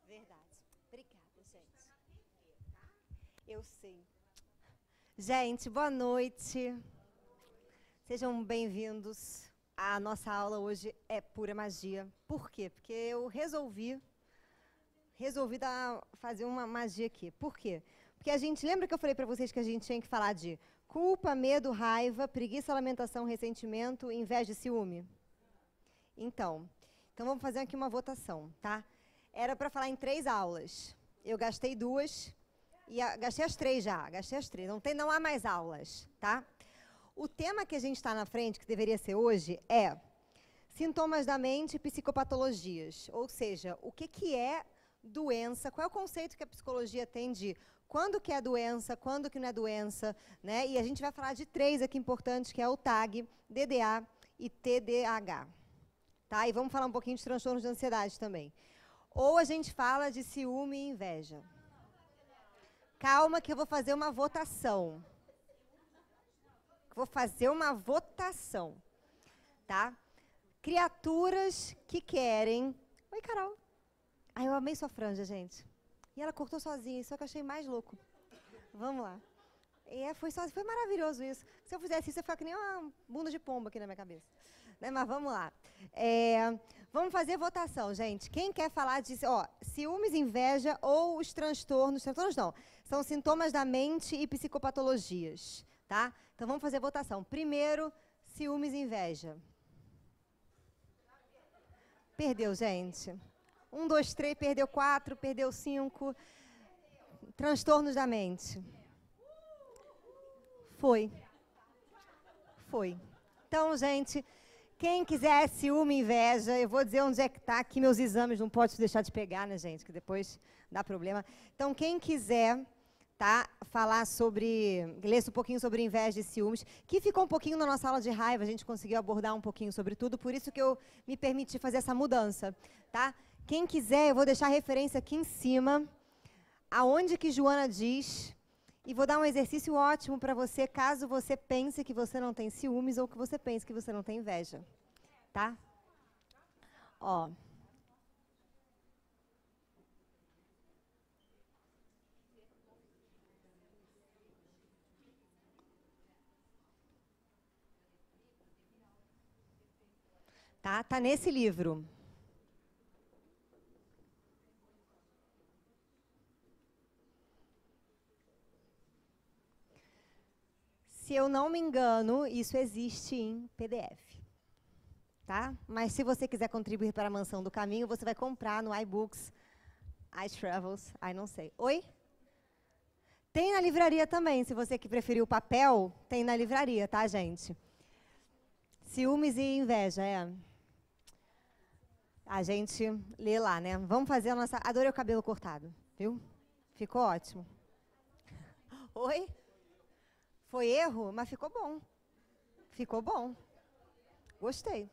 Verdade. Obrigada, gente. Eu sei. Gente, boa noite. Sejam bem-vindos. A nossa aula hoje é pura magia. Por quê? Porque eu resolvi fazer uma magia aqui. Por quê? Porque a gente, lembra que eu falei para vocês que a gente tinha que falar de culpa, medo, raiva, preguiça, lamentação, ressentimento, inveja e ciúme? Então vamos fazer aqui uma votação, tá? Era para falar em 3 aulas. Eu gastei 2 e gastei as 3 já. Gastei as 3. Não há mais aulas, tá? O tema que a gente está na frente, que deveria ser hoje, é sintomas da mente e psicopatologias. Ou seja, o que é doença, qual é o conceito que a psicologia tem de quando que é doença, quando que não é doença, né? E a gente vai falar de 3 aqui importantes, que é o TAG, DDA e TDAH. Tá? E vamos falar um pouquinho de transtornos de ansiedade também. Ou a gente fala de ciúme e inveja. Calma que eu vou fazer uma votação. Tá? Criaturas que querem... Oi, Carol. Ai, eu amei sua franja, gente. E ela cortou sozinha, isso é o que eu achei mais louco. Vamos lá. Foi maravilhoso isso. Se eu fizesse isso, eu ia ficar que nem uma bunda de pombo aqui na minha cabeça. Né? Mas vamos lá. Vamos fazer votação, gente. Quem quer falar de ciúmes, inveja ou os transtornos? Transtornos não. São sintomas da mente e psicopatologias. Tá? Então vamos fazer votação. Primeiro, ciúmes e inveja. Perdeu, gente. 1, 2, 3, perdeu 4, perdeu 5. Transtornos da mente. Foi. Então, gente, quem quiser ciúme e inveja, eu vou dizer onde é que está, aqui meus exames, não pode deixar de pegar, né, gente, que depois dá problema. Então, quem quiser, tá, ler um pouquinho sobre inveja e ciúmes, que ficou um pouquinho na nossa aula de raiva, a gente conseguiu abordar um pouquinho sobre tudo, por isso que eu me permiti fazer essa mudança, tá? Quem quiser, eu vou deixar a referência aqui em cima, aonde que Joana diz... E vou dar um exercício ótimo para você, caso você pense que você não tem ciúmes ou que você pense que você não tem inveja. Tá? Ó. Tá nesse livro. Se eu não me engano, isso existe em PDF. Tá? Mas se você quiser contribuir para a Mansão do Caminho, você vai comprar no iBooks, iTravels, não sei. Oi? Tem na livraria também, se você que preferiu o papel, tem na livraria, tá, gente? Ciúmes e inveja, A gente lê lá, né? Vamos fazer a nossa... Adorei o cabelo cortado, viu? Ficou ótimo. Oi? Foi erro, mas ficou bom. Ficou bom. Gostei.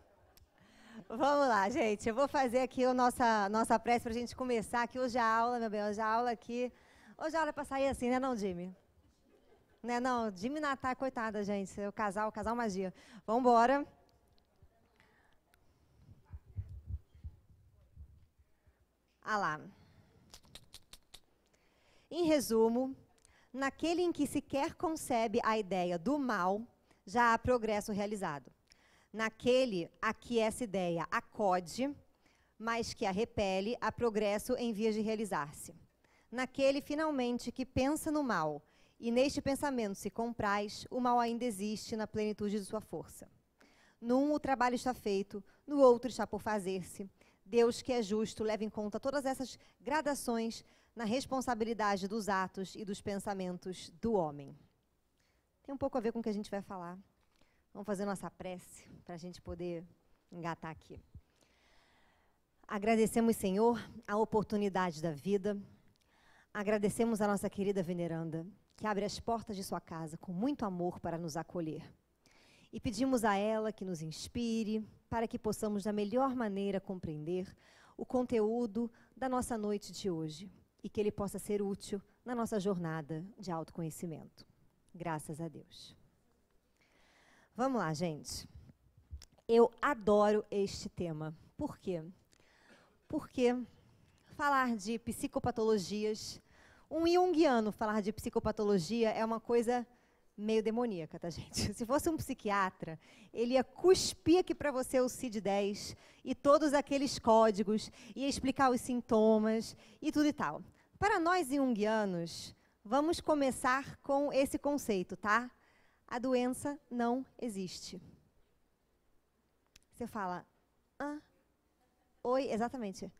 Vamos lá, gente. Eu vou fazer aqui a nossa prece para a gente começar aqui. Hoje a aula, meu bem, hoje a aula aqui. Hoje a aula é para sair assim, né não, Jimmy? Né não, Jimmy Natar, coitada, gente. O casal magia. Vamos embora. Lá. Em resumo, naquele em que sequer concebe a ideia do mal, já há progresso realizado. Naquele a que essa ideia acode, mas que a repele, há progresso em vias de realizar-se. Naquele, finalmente, que pensa no mal, e neste pensamento se compraz, o mal ainda existe na plenitude de sua força. Num, o trabalho está feito, no outro está por fazer-se. Deus, que é justo, leva em conta todas essas gradações na responsabilidade dos atos e dos pensamentos do homem. Tem um pouco a ver com o que a gente vai falar. Vamos fazer nossa prece para a gente poder engatar aqui. Agradecemos, Senhor, a oportunidade da vida. Agradecemos a nossa querida veneranda, que abre as portas de sua casa com muito amor para nos acolher. E pedimos a ela que nos inspire para que possamos, da melhor maneira, compreender o conteúdo da nossa noite de hoje e que ele possa ser útil na nossa jornada de autoconhecimento. Graças a Deus. Vamos lá, gente. Eu adoro este tema. Por quê? Porque falar de psicopatologias. Um junguiano falar de psicopatologia é uma coisa meio demoníaca, tá, gente? Se fosse um psiquiatra, ele ia cuspir aqui para você o CID-10 e todos aqueles códigos, ia explicar os sintomas e tudo e tal. Para nós junguianos, vamos começar com esse conceito, tá? A doença não existe. Você fala, oi, exatamente.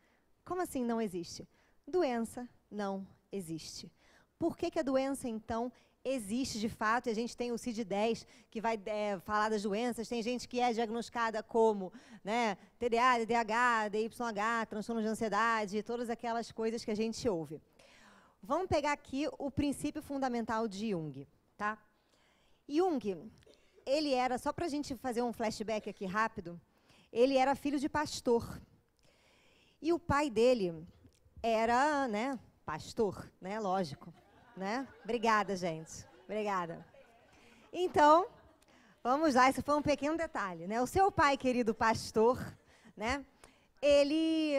Como assim não existe? Doença não existe. Por que a doença, então, existe de fato? E a gente tem o CID-10, que vai falar das doenças. Tem gente que é diagnosticada como, né, TDA, TDAH, DYH, transtorno de ansiedade, todas aquelas coisas que a gente ouve. Vamos pegar aqui o princípio fundamental de Jung, tá? Jung, ele era, só para a gente fazer um flashback aqui rápido, ele era filho de pastor. E o pai dele era, né, pastor, né, lógico, né? Obrigada, gente. Obrigada. Então, vamos lá, esse foi um pequeno detalhe, né? O seu pai, querido pastor, né, ele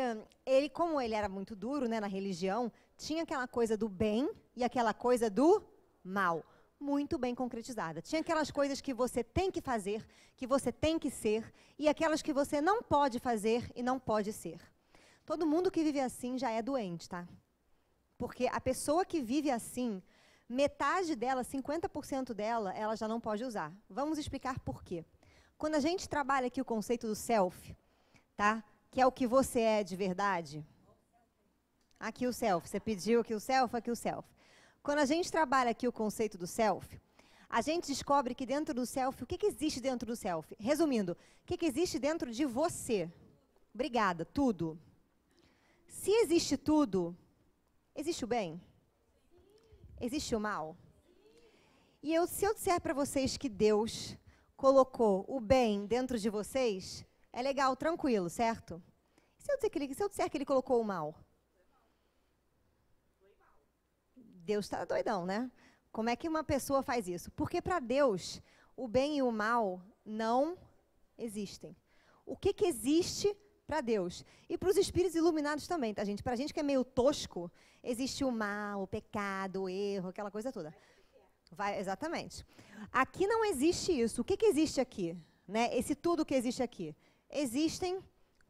como ele era muito duro, né, na religião, tinha aquela coisa do bem e aquela coisa do mal, muito bem concretizada. Tinha aquelas coisas que você tem que fazer, que você tem que ser, e aquelas que você não pode fazer e não pode ser. Todo mundo que vive assim já é doente, tá? Porque a pessoa que vive assim, metade dela, 50% dela, ela já não pode usar. Vamos explicar por quê. Quando a gente trabalha aqui o conceito do self, tá? Que é o que você é de verdade. Aqui o self, você pediu aqui o self, aqui o self. Quando a gente trabalha aqui o conceito do self, a gente descobre que dentro do self, o que existe dentro do self? Resumindo, o que existe dentro de você? Obrigada, tudo. Se existe tudo, existe o bem? Existe o mal? E se eu disser para vocês que Deus colocou o bem dentro de vocês, é legal, tranquilo, certo? Se eu disser que ele colocou o mal? Deus está doidão, né? Como é que uma pessoa faz isso? Porque para Deus, o bem e o mal não existem. O que existe para Deus? E para os espíritos iluminados também, tá, gente? Para a gente que é meio tosco, existe o mal, o pecado, o erro, aquela coisa toda. Exatamente. Aqui não existe isso. O que existe aqui? Né? Esse tudo que existe aqui. Existem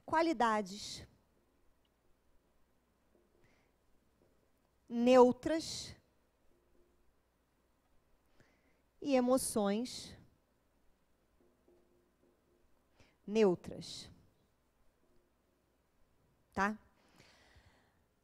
qualidades neutras e emoções neutras. Tá?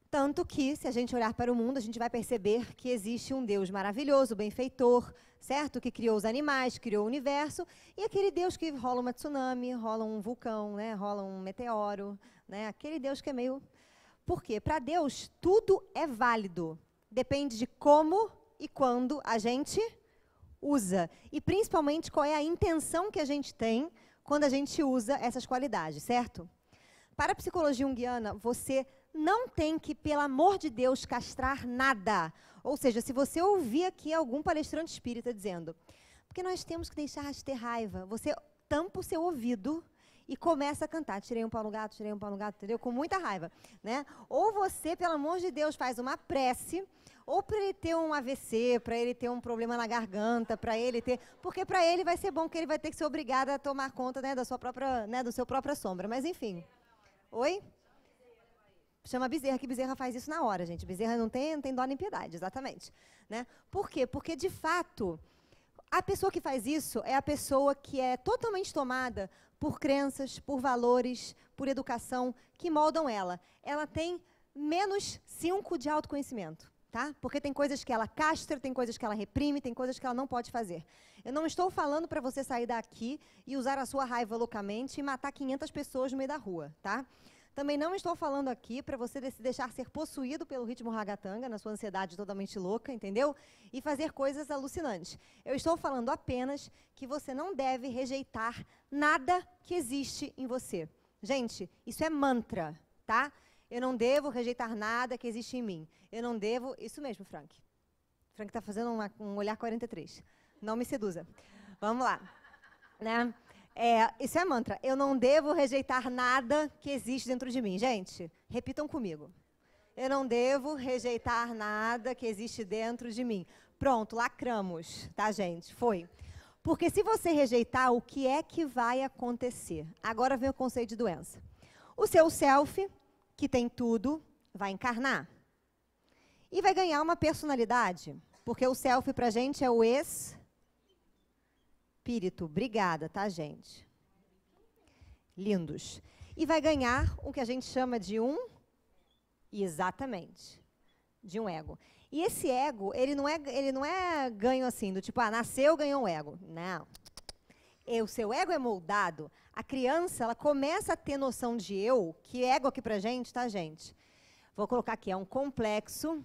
Tanto que, se a gente olhar para o mundo, a gente vai perceber que existe um Deus maravilhoso, benfeitor, certo? Que criou os animais, criou o universo, e aquele Deus que rola uma tsunami, rola um vulcão, né? Rola um meteoro, né? Aquele Deus que é meio... Por quê? Para Deus, tudo é válido. Depende de como e quando a gente usa. E, principalmente, qual é a intenção que a gente tem quando a gente usa essas qualidades, certo? Para a psicologia junguiana, você não tem que, pelo amor de Deus, castrar nada. Ou seja, se você ouvir aqui algum palestrante espírita dizendo, porque nós temos que deixar de ter raiva, você tampa o seu ouvido e começa a cantar, tirei um pau no gato, entendeu? Com muita raiva, né? Ou você, pelo amor de Deus, faz uma prece, ou para ele ter um AVC, para ele ter um problema na garganta, para ele ter... Porque para ele vai ser bom, que ele vai ter que ser obrigado a tomar conta, né, da sua própria, né, do seu própria sombra. Mas, enfim. Oi? Chama Bezerra, que Bezerra faz isso na hora, gente. Bezerra não tem dó nem piedade, exatamente. Né? Por quê? Porque, de fato, a pessoa que faz isso é a pessoa que é totalmente tomada por crenças, por valores, por educação, que moldam ela. Ela tem menos 5 de autoconhecimento, tá? Porque tem coisas que ela castra, tem coisas que ela reprime, tem coisas que ela não pode fazer. Eu não estou falando para você sair daqui e usar a sua raiva loucamente e matar 500 pessoas no meio da rua, tá? Também não estou falando aqui para você se deixar ser possuído pelo ritmo ragatanga, na sua ansiedade totalmente louca, entendeu? E fazer coisas alucinantes. Eu estou falando apenas que você não deve rejeitar nada que existe em você. Gente, isso é mantra, tá? Eu não devo rejeitar nada que existe em mim. Eu não devo... Isso mesmo, Frank. Frank está fazendo um olhar 43. Não me seduza. Vamos lá. Né? Isso é mantra. Eu não devo rejeitar nada que existe dentro de mim. Gente, repitam comigo. Eu não devo rejeitar nada que existe dentro de mim. Pronto, lacramos, tá, gente? Foi. Porque se você rejeitar, o que é que vai acontecer? Agora vem o conceito de doença. O seu self, que tem tudo, vai encarnar. E vai ganhar uma personalidade. Porque o self pra gente é o espírito. Obrigada, tá, gente? Lindos. E vai ganhar o que a gente chama de um... Exatamente. De um ego. E esse ego, ele não é ganho assim, do tipo, nasceu, ganhou um ego. Não. O seu ego é moldado. A criança, ela começa a ter noção de eu, que ego aqui pra gente, tá, gente? Vou colocar aqui, é um complexo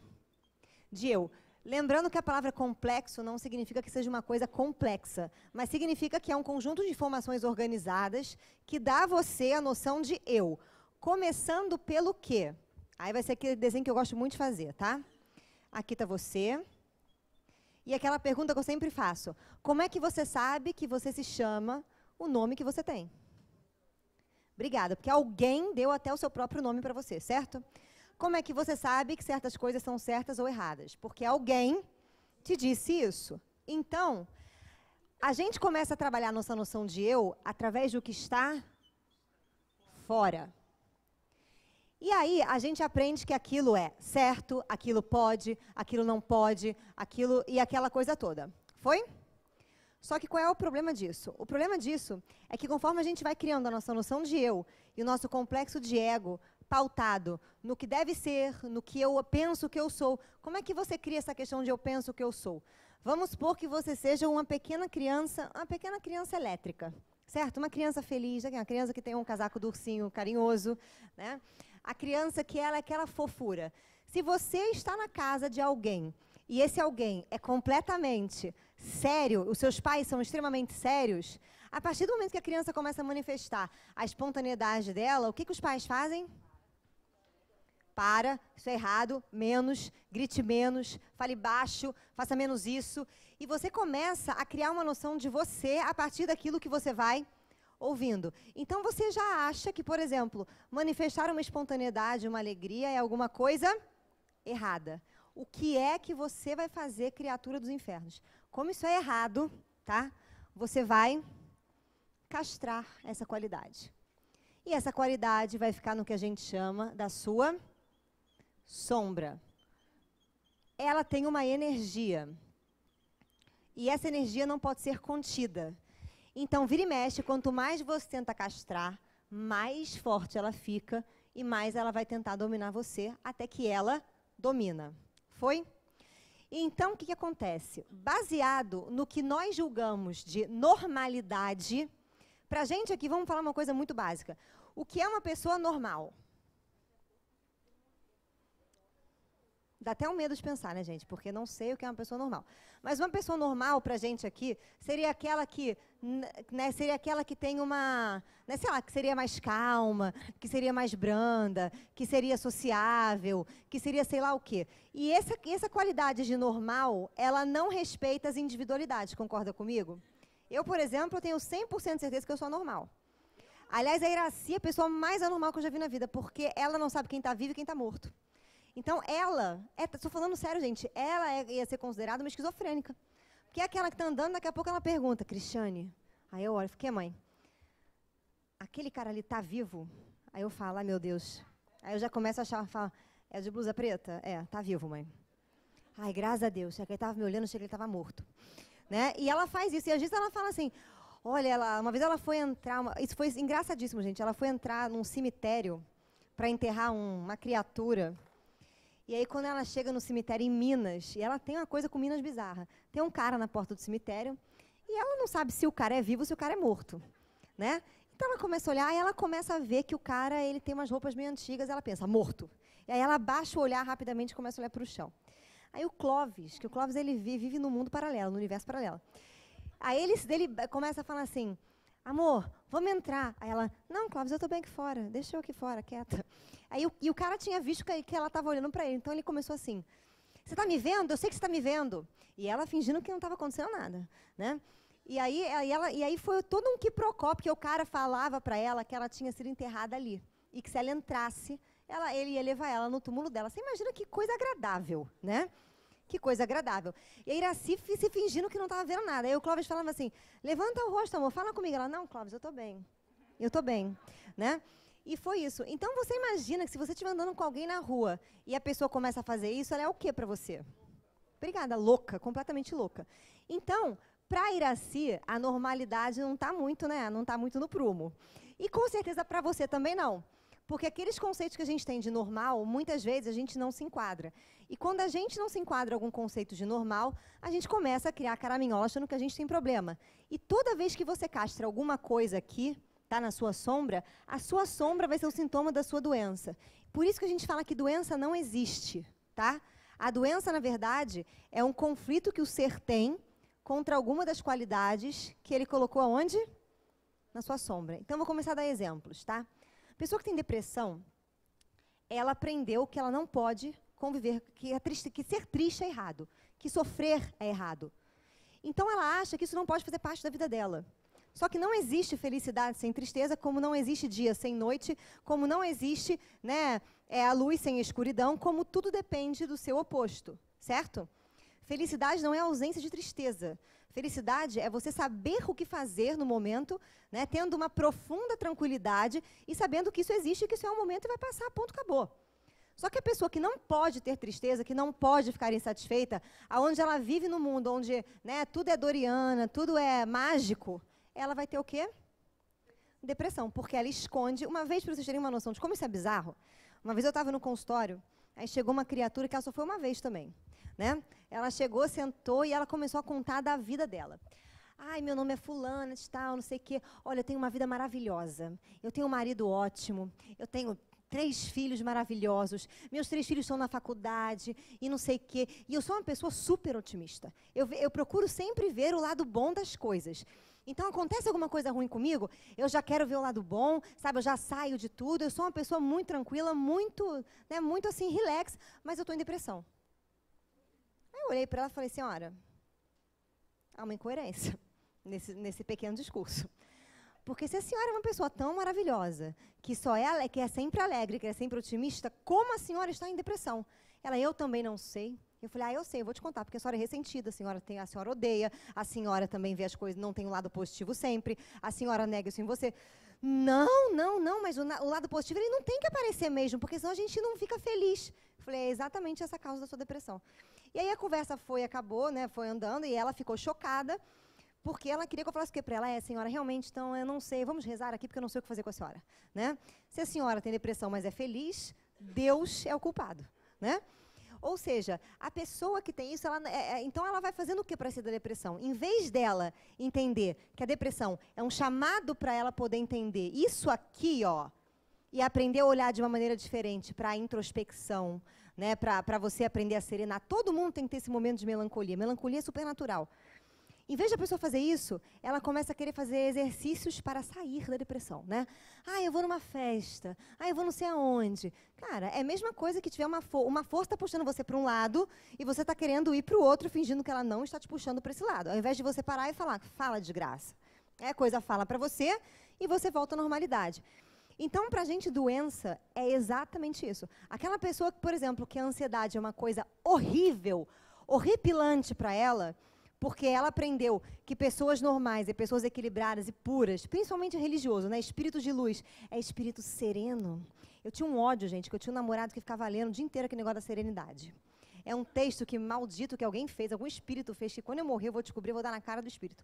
de eu. Lembrando que a palavra complexo não significa que seja uma coisa complexa, mas significa que é um conjunto de informações organizadas que dá a você a noção de eu. Começando pelo quê? Aí vai ser aquele desenho que eu gosto muito de fazer, tá? Aqui está você. E aquela pergunta que eu sempre faço. Como é que você sabe que você se chama o nome que você tem? Obrigada, porque alguém deu até o seu próprio nome para você, certo? Como é que você sabe que certas coisas são certas ou erradas? Porque alguém te disse isso. Então, a gente começa a trabalhar nossa noção de eu através do que está fora. E aí, a gente aprende que aquilo é certo, aquilo pode, aquilo não pode, aquilo e aquela coisa toda. Foi? Só que qual é o problema disso? O problema disso é que conforme a gente vai criando a nossa noção de eu e o nosso complexo de ego pautado no que deve ser, no que eu penso que eu sou, como é que você cria essa questão de eu penso que eu sou? Vamos supor que você seja uma pequena criança elétrica, certo? Uma criança feliz, uma criança que tem um casaco do ursinho carinhoso, né? A criança que ela é aquela fofura. Se você está na casa de alguém e esse alguém é completamente sério, os seus pais são extremamente sérios, a partir do momento que a criança começa a manifestar a espontaneidade dela, o que os pais fazem? Para, isso é errado, menos, grite menos, fale baixo, faça menos isso. E você começa a criar uma noção de você a partir daquilo que você vai ouvindo. Então, você já acha que, por exemplo, manifestar uma espontaneidade, uma alegria é alguma coisa errada. O que é que você vai fazer, criatura dos infernos? Como isso é errado, tá? Você vai castrar essa qualidade. E essa qualidade vai ficar no que a gente chama da sua sombra. Ela tem uma energia. E essa energia não pode ser contida. Então, vira e mexe, quanto mais você tenta castrar, mais forte ela fica e mais ela vai tentar dominar você até que ela domina. Foi? Então, o que acontece? Baseado no que nós julgamos de normalidade, pra gente aqui, vamos falar uma coisa muito básica. O que é uma pessoa normal? Dá até um medo de pensar, né, gente? Porque não sei o que é uma pessoa normal. Mas uma pessoa normal pra gente aqui seria aquela que, né, seria aquela que tem uma, né, sei lá, que seria mais calma, que seria mais branda, que seria sociável, que seria sei lá o quê. E essa qualidade de normal, ela não respeita as individualidades, concorda comigo? Eu, por exemplo, tenho 100% de certeza que eu sou normal. Aliás, a Iraci é a pessoa mais anormal que eu já vi na vida, porque ela não sabe quem está vivo e quem está morto. Então, estou falando sério, gente, ela ia ser considerada uma esquizofrênica. Porque é aquela que está andando, daqui a pouco ela pergunta, Cristiane, aí eu olho, fiquei, mãe, aquele cara ali está vivo? Aí eu falo, ai meu Deus. Aí eu já começo a achar, falo, é de blusa preta? É, está vivo, mãe. Ai, graças a Deus, ele estava me olhando, achei que ele estava morto. Né? E ela faz isso, e às vezes ela fala assim, olha, uma vez ela foi entrar, isso foi engraçadíssimo, gente, ela foi entrar num cemitério para enterrar uma criatura. E aí, quando ela chega no cemitério em Minas, e ela tem uma coisa com Minas bizarra, tem um cara na porta do cemitério, e ela não sabe se o cara é vivo ou se o cara é morto, né? Então, ela começa a olhar, e ela começa a ver que o cara, ele tem umas roupas meio antigas, ela pensa, morto. E aí, ela baixa o olhar rapidamente e começa a olhar para o chão. Aí, o Clóvis, ele vive num mundo paralelo, no universo paralelo. Aí, ele começa a falar assim, amor, vamos entrar. Aí ela, não, Clóvis, eu estou bem aqui fora, deixa eu aqui fora, quieta. Aí o cara tinha visto que ela estava olhando para ele, então ele começou assim, você está me vendo? Eu sei que você está me vendo. E ela fingindo que não estava acontecendo nada, né? E aí foi todo um quiprocó, porque o cara falava para ela que ela tinha sido enterrada ali, e que se ela entrasse, ele ia levar ela no túmulo dela. Você imagina que coisa agradável, né? Que coisa agradável. E a Iraci se fingindo que não estava vendo nada. Aí o Clóvis falava assim, levanta o rosto, amor, fala comigo. Ela, não, Clóvis, eu estou bem. Eu estou bem, né? E foi isso. Então, você imagina que se você estiver andando com alguém na rua e a pessoa começa a fazer isso, ela é o quê para você? Obrigada, louca, completamente louca. Então, para a Iraci, a normalidade não está muito, né? Não está muito no prumo. E com certeza para você também não. Porque aqueles conceitos que a gente tem de normal, muitas vezes a gente não se enquadra. E quando a gente não se enquadra em algum conceito de normal, a gente começa a criar caraminhola achando que a gente tem problema. E toda vez que você castra alguma coisa aqui, tá na sua sombra, a sua sombra vai ser o sintoma da sua doença. Por isso que a gente fala que doença não existe, tá? A doença, na verdade, é um conflito que o ser tem contra alguma das qualidades que ele colocou aonde? Na sua sombra. Então, vou começar a dar exemplos, tá? A pessoa que tem depressão, ela aprendeu que ela não pode conviver, que ser triste é errado, que sofrer é errado. Então, ela acha que isso não pode fazer parte da vida dela. Só que não existe felicidade sem tristeza, como não existe dia sem noite, como não existe, né, a luz sem escuridão, como tudo depende do seu oposto, certo? Felicidade não é ausência de tristeza. Felicidade é você saber o que fazer no momento, né, tendo uma profunda tranquilidade e sabendo que isso existe, que isso é um momento e vai passar, ponto, acabou. Só que a pessoa que não pode ter tristeza, que não pode ficar insatisfeita, aonde ela vive no mundo onde, né, tudo é doriana, tudo é mágico, ela vai ter o quê? Depressão, porque ela esconde. Uma vez, para vocês terem uma noção de como isso é bizarro, uma vez eu estava no consultório, aí chegou uma criatura que ela só foi uma vez também, né? Ela chegou, sentou e ela começou a contar da vida dela. Ai, meu nome é fulana, tal, não sei o quê. Olha, eu tenho uma vida maravilhosa. Eu tenho um marido ótimo. Eu tenho 3 filhos maravilhosos. Meus 3 filhos estão na faculdade e não sei o quê. E eu sou uma pessoa super otimista. Eu procuro sempre ver o lado bom das coisas. Então, acontece alguma coisa ruim comigo, eu já quero ver o lado bom, sabe? Eu já saio de tudo. Eu sou uma pessoa muito tranquila, muito, né, muito assim, relax, mas eu estou em depressão. Aí eu olhei para ela e falei, senhora, há uma incoerência nesse pequeno discurso. Porque se a senhora é uma pessoa tão maravilhosa, que que é sempre alegre, que é sempre otimista, como a senhora está em depressão? Ela, eu também não sei. Eu falei, eu sei, eu vou te contar, porque a senhora é ressentida, a senhora odeia, a senhora também vê as coisas, não tem um lado positivo sempre, a senhora nega isso em você. Não, mas o lado positivo ele não tem que aparecer mesmo, porque senão a gente não fica feliz. Eu falei, é exatamente essa a causa da sua depressão. E aí a conversa acabou, né, foi andando, e ela ficou chocada, porque ela queria que eu falasse o quê para ela? Senhora, realmente, então, eu não sei, vamos rezar aqui, porque eu não sei o que fazer com a senhora. Né? Se a senhora tem depressão, mas é feliz, Deus é o culpado. Né? Ou seja, a pessoa que tem isso, então ela vai fazendo o que para sair da depressão? Em vez dela entender que a depressão é um chamado para ela poder entender isso aqui, ó, e aprender a olhar de uma maneira diferente para a introspecção, né, para você aprender a serenar. Todo mundo tem que ter esse momento de melancolia. Melancolia é supernatural. Em vez de a pessoa fazer isso, ela começa a querer fazer exercícios para sair da depressão, né? Eu vou numa festa. Eu vou não sei aonde. Cara, é a mesma coisa que tiver uma força está puxando você para um lado e você está querendo ir para o outro, fingindo que ela não está te puxando para esse lado. Ao invés de você parar e falar, fala desgraça. A coisa fala para você e você volta à normalidade. Então, para a gente, doença é exatamente isso. Aquela pessoa, por exemplo, que a ansiedade é uma coisa horrível, horripilante para ela, porque ela aprendeu que pessoas normais e pessoas equilibradas e puras, principalmente religioso, né, espírito de luz, é espírito sereno. Eu tinha um ódio, gente, que eu tinha um namorado que ficava lendo o dia inteiro aquele negócio da serenidade. É um texto que maldito que alguém fez, algum espírito fez, que quando eu morrer eu vou descobrir, eu vou dar na cara do espírito.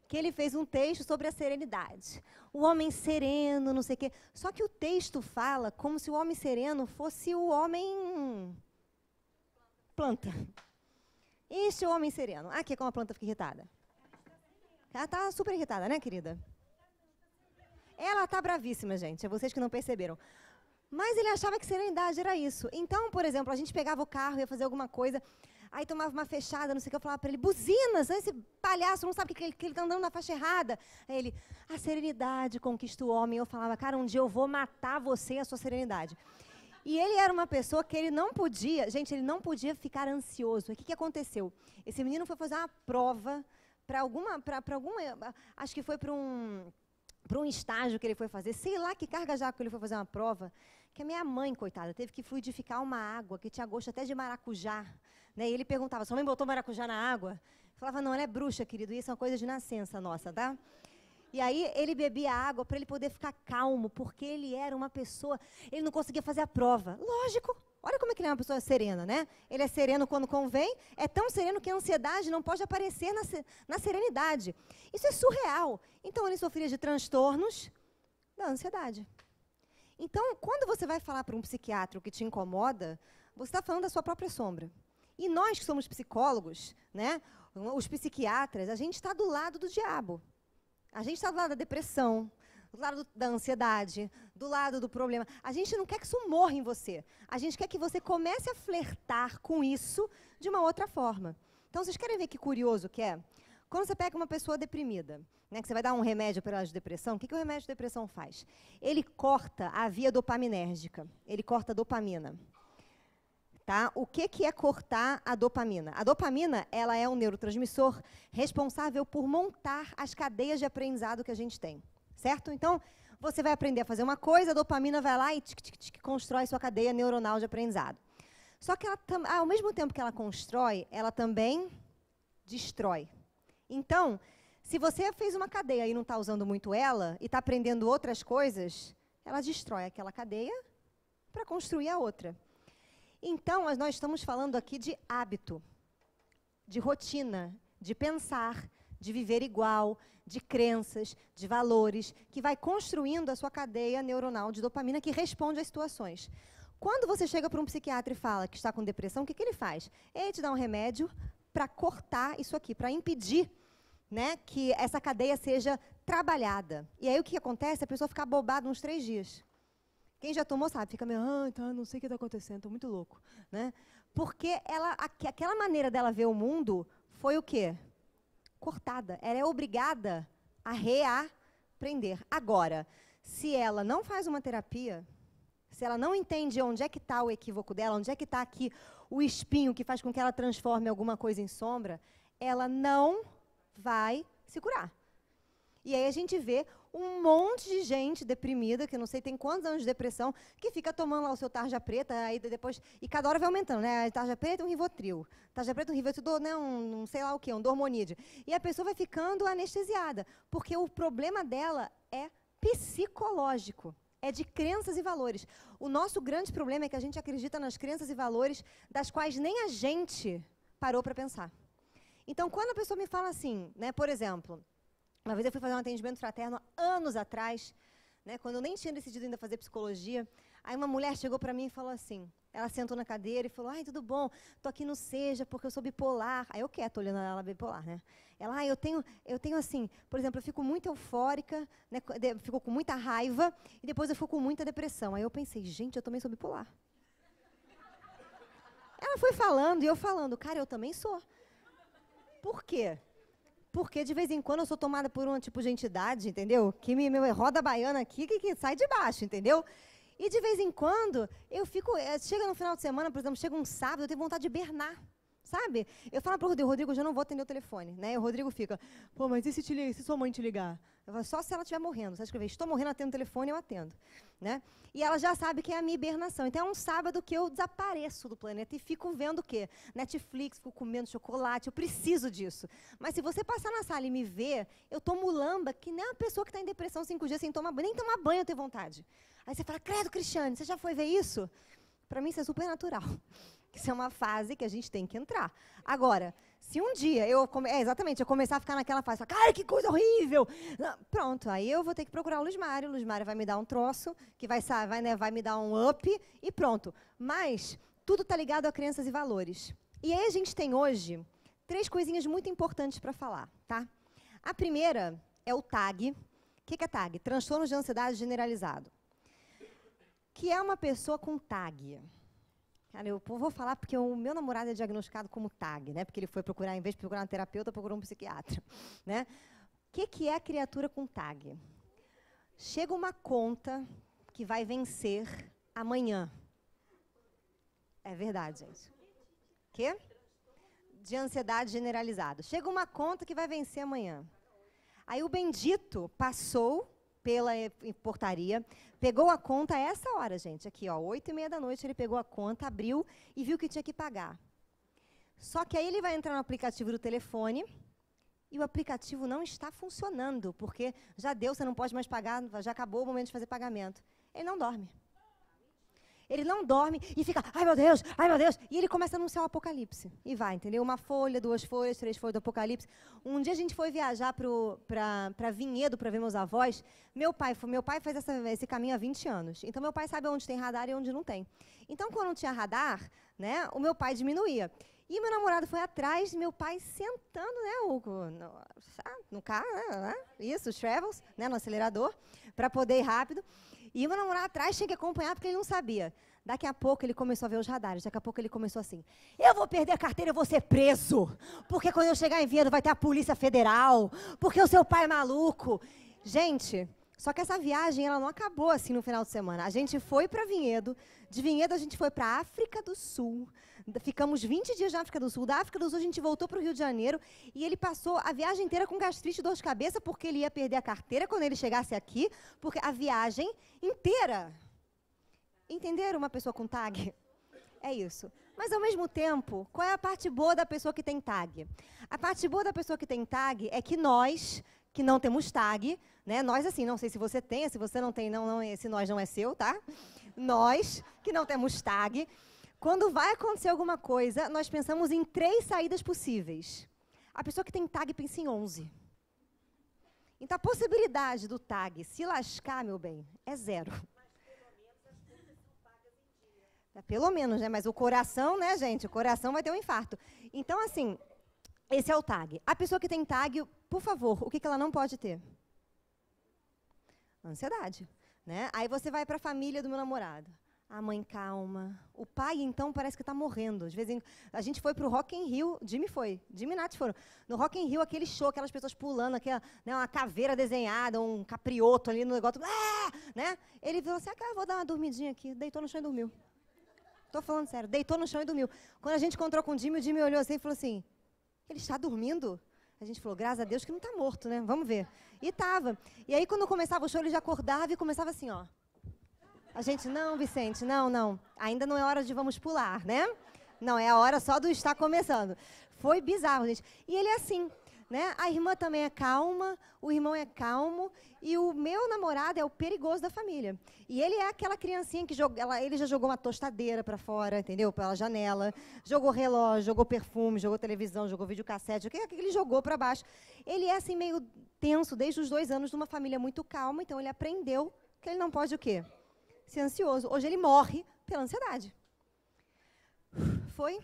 Que ele fez um texto sobre a serenidade. O homem sereno, não sei o quê. Só que o texto fala como se o homem sereno fosse o homem planta. Este é o homem sereno. Aqui é como a planta fica irritada. Ela está super irritada, né, querida? Ela está bravíssima, gente. É vocês que não perceberam. Mas ele achava que serenidade era isso. Então, por exemplo, a gente pegava o carro, ia fazer alguma coisa, aí tomava uma fechada, não sei o que, eu falava para ele, buzinas, esse palhaço não sabe que ele está andando na faixa errada. Aí ele, a serenidade conquista o homem. Eu falava, cara, um dia eu vou matar você e a sua serenidade. E ele era uma pessoa que ele não podia, gente, ele não podia ficar ansioso. O que aconteceu? Esse menino foi fazer uma prova para alguma, acho que foi para para um estágio que ele foi fazer, sei lá que carga já que ele foi fazer uma prova, que a minha mãe, coitada, teve que fluidificar uma água que tinha gosto até de maracujá. Né? E ele perguntava, sua mãe botou maracujá na água? Eu falava, não, ela é bruxa, querido, isso é uma coisa de nascença nossa, tá? E aí ele bebia água para ele poder ficar calmo, porque ele era uma pessoa, ele não conseguia fazer a prova. Lógico, olha como é que ele é uma pessoa serena, né? Ele é sereno quando convém, é tão sereno que a ansiedade não pode aparecer na serenidade. Isso é surreal. Então ele sofria de transtornos da ansiedade. Então, quando você vai falar para um psiquiatra o que te incomoda, você está falando da sua própria sombra. E nós que somos psicólogos, né, os psiquiatras, a gente está do lado do diabo. A gente está do lado da depressão, do lado da ansiedade, do lado do problema. A gente não quer que isso morra em você. A gente quer que você comece a flertar com isso de uma outra forma. Então, vocês querem ver que curioso que é? Quando você pega uma pessoa deprimida, né, que você vai dar um remédio para ela de depressão, o que o remédio de depressão faz? Ele corta a via dopaminérgica. Ele corta a dopamina. Tá? O que é cortar a dopamina? A dopamina, ela é um neurotransmissor responsável por montar as cadeias de aprendizado que a gente tem, certo? Então, você vai aprender a fazer uma coisa, a dopamina vai lá e constrói sua cadeia neuronal de aprendizado. Só que, ela, ao mesmo tempo que ela constrói, ela também destrói. Então, se você fez uma cadeia e não está usando muito ela, e está aprendendo outras coisas, ela destrói aquela cadeia para construir a outra. Então, nós estamos falando aqui de hábito, de rotina, de pensar, de viver igual, de crenças, de valores, que vai construindo a sua cadeia neuronal de dopamina que responde às situações. Quando você chega para um psiquiatra e fala que está com depressão, o que ele faz? Ele te dá um remédio para cortar isso aqui, para impedir, né, que essa cadeia seja trabalhada. E aí o que acontece? A pessoa fica bobada uns 3 dias. Quem já tomou sabe, fica meio, não sei o que está acontecendo, estou muito louco. Né? Porque aquela maneira dela ver o mundo foi o quê? Cortada. Ela é obrigada a reaprender. Agora, se ela não faz uma terapia, se ela não entende onde é que está o equívoco dela, onde é que está aqui o espinho que faz com que ela transforme alguma coisa em sombra, ela não vai se curar. E aí a gente vê um monte de gente deprimida, que eu não sei tem quantos anos de depressão, que fica tomando lá o seu tarja preta, aí depois, e cada hora vai aumentando, né? Tarja preta, um Rivotril. Tarja preta, um Rivotril, né? Um sei lá o quê, um Dormonide. E a pessoa vai ficando anestesiada, porque o problema dela é psicológico, é de crenças e valores. O nosso grande problema é que a gente acredita nas crenças e valores das quais nem a gente parou para pensar. Então, quando a pessoa me fala assim, né, por exemplo, uma vez eu fui fazer um atendimento fraterno anos atrás, né, quando eu nem tinha decidido ainda fazer psicologia. Aí uma mulher chegou para mim e falou assim, ela sentou na cadeira e falou, tudo bom, tô aqui no Seja porque eu sou bipolar. Aí eu quieto olhando ela bipolar, né? Ela, eu tenho assim, por exemplo, eu fico muito eufórica, né, fico com muita raiva e depois eu fico com muita depressão. Aí eu pensei, gente, eu também sou bipolar. Ela foi falando e eu falando, cara, eu também sou. Por quê? Porque de vez em quando eu sou tomada por um tipo de entidade, entendeu? Que me roda baiana aqui, que sai de baixo, entendeu? E de vez em quando eu fico, chega no final de semana, por exemplo, chega um sábado, eu tenho vontade de bernar, sabe? Eu falo para o Rodrigo, hoje eu não vou atender o telefone, né? E o Rodrigo fica, pô, mas e se sua mãe te ligar? Eu falo, só se ela estiver morrendo. Você escrever, estou morrendo, atendo o telefone, eu atendo, né? E ela já sabe que é a minha hibernação. Então é um sábado que eu desapareço do planeta e fico vendo o quê? Netflix, fico comendo chocolate, eu preciso disso. Mas se você passar na sala e me ver, eu tô mulamba, que nem uma pessoa que está em depressão 5 dias sem tomar banho, nem tomar banho eu tenho vontade. Aí você fala, credo, Cristiane, você já foi ver isso? Para mim isso é super natural. Isso é uma fase que a gente tem que entrar. Agora, se um dia eu começar a ficar naquela fase, cara, que coisa horrível! Pronto, aí eu vou ter que procurar o Luiz Mário vai me dar um troço, que vai me dar um up, e pronto. Mas tudo está ligado a crenças e valores. E aí a gente tem hoje 3 coisinhas muito importantes para falar, tá? A primeira é o TAG. O que é TAG? Transtorno de ansiedade generalizado. Que é uma pessoa com TAG. Cara, eu vou falar porque o meu namorado é diagnosticado como TAG, né? Porque ele foi procurar, em vez de procurar um terapeuta, procurou um psiquiatra, né? O que é a criatura com TAG? Chega uma conta que vai vencer amanhã. É verdade, gente. Quê? De ansiedade generalizada. Chega uma conta que vai vencer amanhã. Aí o bendito passou pela portaria, pegou a conta a essa hora, gente, aqui, ó, 8h30 da noite, ele pegou a conta, abriu e viu que tinha que pagar. Só que aí ele vai entrar no aplicativo do telefone e o aplicativo não está funcionando, porque já deu, você não pode mais pagar, já acabou o momento de fazer pagamento. Ele não dorme. Ele não dorme e fica, ai meu Deus, e ele começa a anunciar o apocalipse. E vai, entendeu? 1 folha, 2 folhas, 3 folhas do apocalipse. Um dia a gente foi viajar para Vinhedo para ver meus avós. Meu pai faz esse caminho há 20 anos. Então, meu pai sabe onde tem radar e onde não tem. Então, quando não tinha radar, né, o meu pai diminuía. E meu namorado foi atrás, meu pai sentando, né, no carro, né, isso, os travels, né, no acelerador, para poder ir rápido. E o meu namorado atrás tinha que acompanhar porque ele não sabia. Daqui a pouco ele começou a ver os radares, daqui a pouco ele começou assim, eu vou perder a carteira, eu vou ser preso, porque quando eu chegar em Vinhedo vai ter a Polícia Federal, porque o seu pai é maluco. Gente, só que essa viagem ela não acabou assim no final de semana. A gente foi para Vinhedo, de Vinhedo a gente foi para a África do Sul, ficamos 20 dias na África do Sul, da África do Sul a gente voltou para o Rio de Janeiro e ele passou a viagem inteira com gastrite e dor de cabeça porque ele ia perder a carteira quando ele chegasse aqui, porque a viagem inteira. Entenderam uma pessoa com tag? É isso. Mas, ao mesmo tempo, qual é a parte boa da pessoa que tem tag? A parte boa da pessoa que tem tag é que nós, que não temos tag, né? Nós, assim, não sei se você tem, se você não tem, esse nós não é seu, tá? Nós, que não temos tag, quando vai acontecer alguma coisa, nós pensamos em 3 saídas possíveis. A pessoa que tem tag pensa em 11. Então, a possibilidade do tag se lascar, meu bem, é 0. Pelo menos, né? Mas o coração, né, gente? O coração vai ter um infarto. Então, assim, esse é o tag. A pessoa que tem tag, por favor, o que ela não pode ter? Ansiedade, né? Aí você vai para a família do meu namorado. A mãe calma. O pai, então, parece que está morrendo. Às vezes, a gente foi para o Rock in Rio, Jimmy e Nath foram. No Rock in Rio, aquele show, aquelas pessoas pulando, aquela, né, uma caveira desenhada, um caprioto ali no negócio, né? Ele falou assim, eu vou dar uma dormidinha aqui. Deitou no chão e dormiu. Estou falando sério, deitou no chão e dormiu. Quando a gente encontrou com o Jimmy olhou assim e falou assim, ele está dormindo? A gente falou, graças a Deus que não está morto, né? Vamos ver. E estava. E aí, quando começava o show, ele já acordava e começava assim, ó. A gente, não, Vicente, não. Ainda não é hora de vamos pular, né? Não, é a hora só do está começando. Foi bizarro, gente. E ele é assim, né? A irmã também é calma, o irmão é calmo, e o meu namorado é o perigoso da família. E ele é aquela criancinha que ele já jogou uma tostadeira para fora, entendeu? Pela janela, jogou relógio, jogou perfume, jogou televisão, jogou videocassete, o que ele jogou para baixo. Ele é assim meio tenso desde os 2 anos, de uma família muito calma, então ele aprendeu que ele não pode o quê? Ser ansioso. Hoje ele morre pela ansiedade. Foi?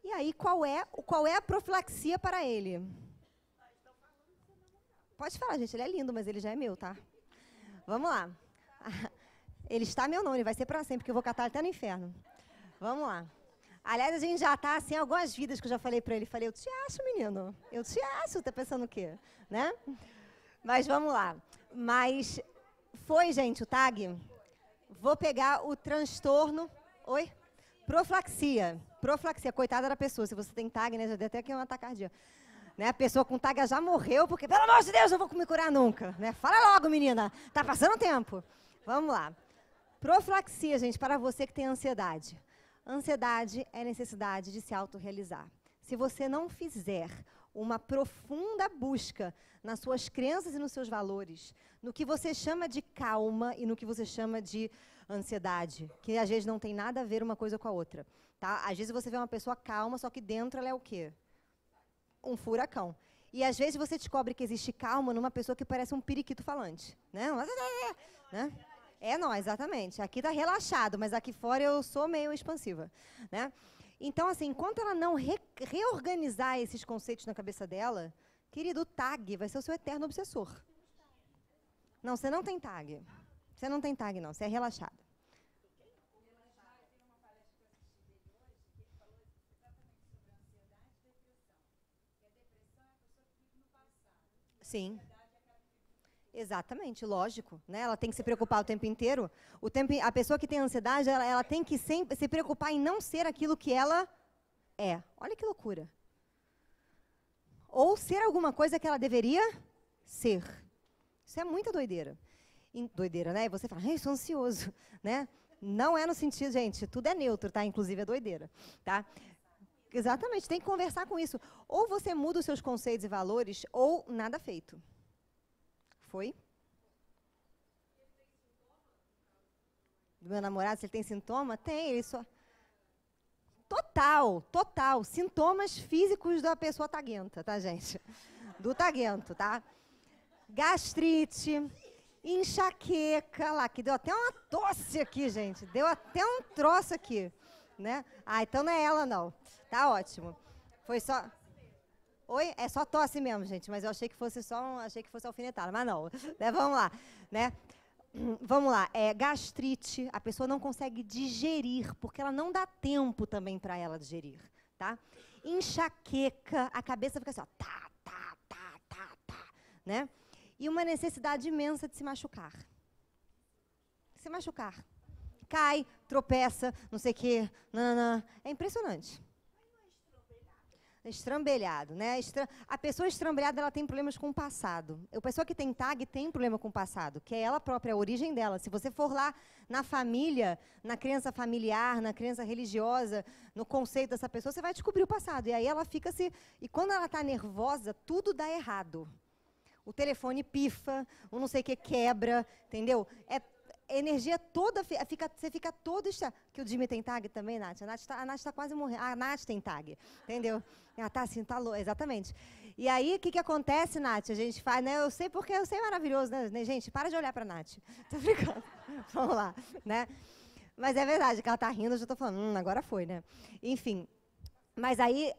E aí, qual é a profilaxia para ele? Pode falar, gente, ele é lindo, mas ele já é meu, tá? Vamos lá. Ele está meu não, ele vai ser para sempre, porque eu vou catar ele até no inferno. Vamos lá. Aliás, a gente já está, assim, algumas vidas que eu já falei para ele. Falei, eu te acho, menino. Eu te acho. Tá pensando o quê? Né? Mas vamos lá. Mas foi, gente, o tag. Vou pegar o transtorno. Oi? Profilaxia. Profilaxia. Coitada da pessoa. Se você tem tag, né? Já deu até que um ataque cardíaco. Né? A pessoa com tag já morreu, porque, pelo amor de Deus, eu não vou me curar nunca. Né? Fala logo, menina. Tá passando tempo. Vamos lá. Profilaxia, gente, para você que tem ansiedade. Ansiedade é necessidade de se autorrealizar. Se você não fizer uma profunda busca nas suas crenças e nos seus valores, no que você chama de calma e no que você chama de ansiedade, que às vezes não tem nada a ver uma coisa com a outra. Tá? Às vezes você vê uma pessoa calma, só que dentro ela é o quê? Um furacão. E às vezes você descobre que existe calma numa pessoa que parece um periquito falante. Né? Não, exatamente. Aqui está relaxado, mas aqui fora eu sou meio expansiva. Né? Então, assim, enquanto ela não reorganizar esses conceitos na cabeça dela, querido, o tag vai ser o seu eterno obsessor. Não, você não tem tag. Você não tem tag, não. Você é relaxada. Sim. Exatamente, lógico. Né? Ela tem que se preocupar o tempo inteiro. A pessoa que tem ansiedade, ela tem que sempre se preocupar em não ser aquilo que ela é. Olha que loucura. Ou ser alguma coisa que ela deveria ser. Isso é muita doideira. Doideira, né? E você fala, eu sou ansioso, né? Não é no sentido, gente, tudo é neutro, tá? Inclusive é doideira, tá? Exatamente, tem que conversar com isso. Ou você muda os seus conceitos e valores, ou nada feito. Foi? Do meu namorado, se ele tem sintoma? Tem, ele só... Total, total. Sintomas físicos da pessoa taguenta, tá, gente? Do taguento, tá? Gastrite, enxaqueca, lá, que deu até uma tosse aqui, gente. Deu até um troço aqui, né? Ah, então não é ela, não. Tá ótimo. Foi só... Oi? É só tosse mesmo, gente, mas eu achei que fosse achei que fosse alfinetada, mas não. Né? Vamos lá, né? Vamos lá, gastrite, a pessoa não consegue digerir, porque ela não dá tempo também para ela digerir, tá? Enxaqueca, a cabeça fica assim, ó, né? E uma necessidade imensa de se machucar. Se machucar. Cai, tropeça, não sei o quê, nananã. É impressionante. Estrambelhado, né? A pessoa estrambelhada, ela tem problemas com o passado. A pessoa que tem TAG tem problema com o passado, que é ela própria, a origem dela. Se você for lá na família, na crença familiar, na crença religiosa, no conceito dessa pessoa, você vai descobrir o passado. E aí ela fica se... E quando ela está nervosa, tudo dá errado. O telefone pifa, o não sei o que quebra, entendeu? A energia toda, você fica todo... Que o Jimmy tem TAG também, Nath? A Nath está quase morrendo. A Nath tem TAG, entendeu? Ela tá assim, tá louca, exatamente. E aí, o que acontece, Nath? A gente faz, né? Eu sei porque eu sei maravilhoso, né? Gente, para de olhar pra Nath. Tô brincando. Vamos lá, né? Mas é verdade, que ela tá rindo, eu já tô falando, agora foi, né? Enfim. Mas aí,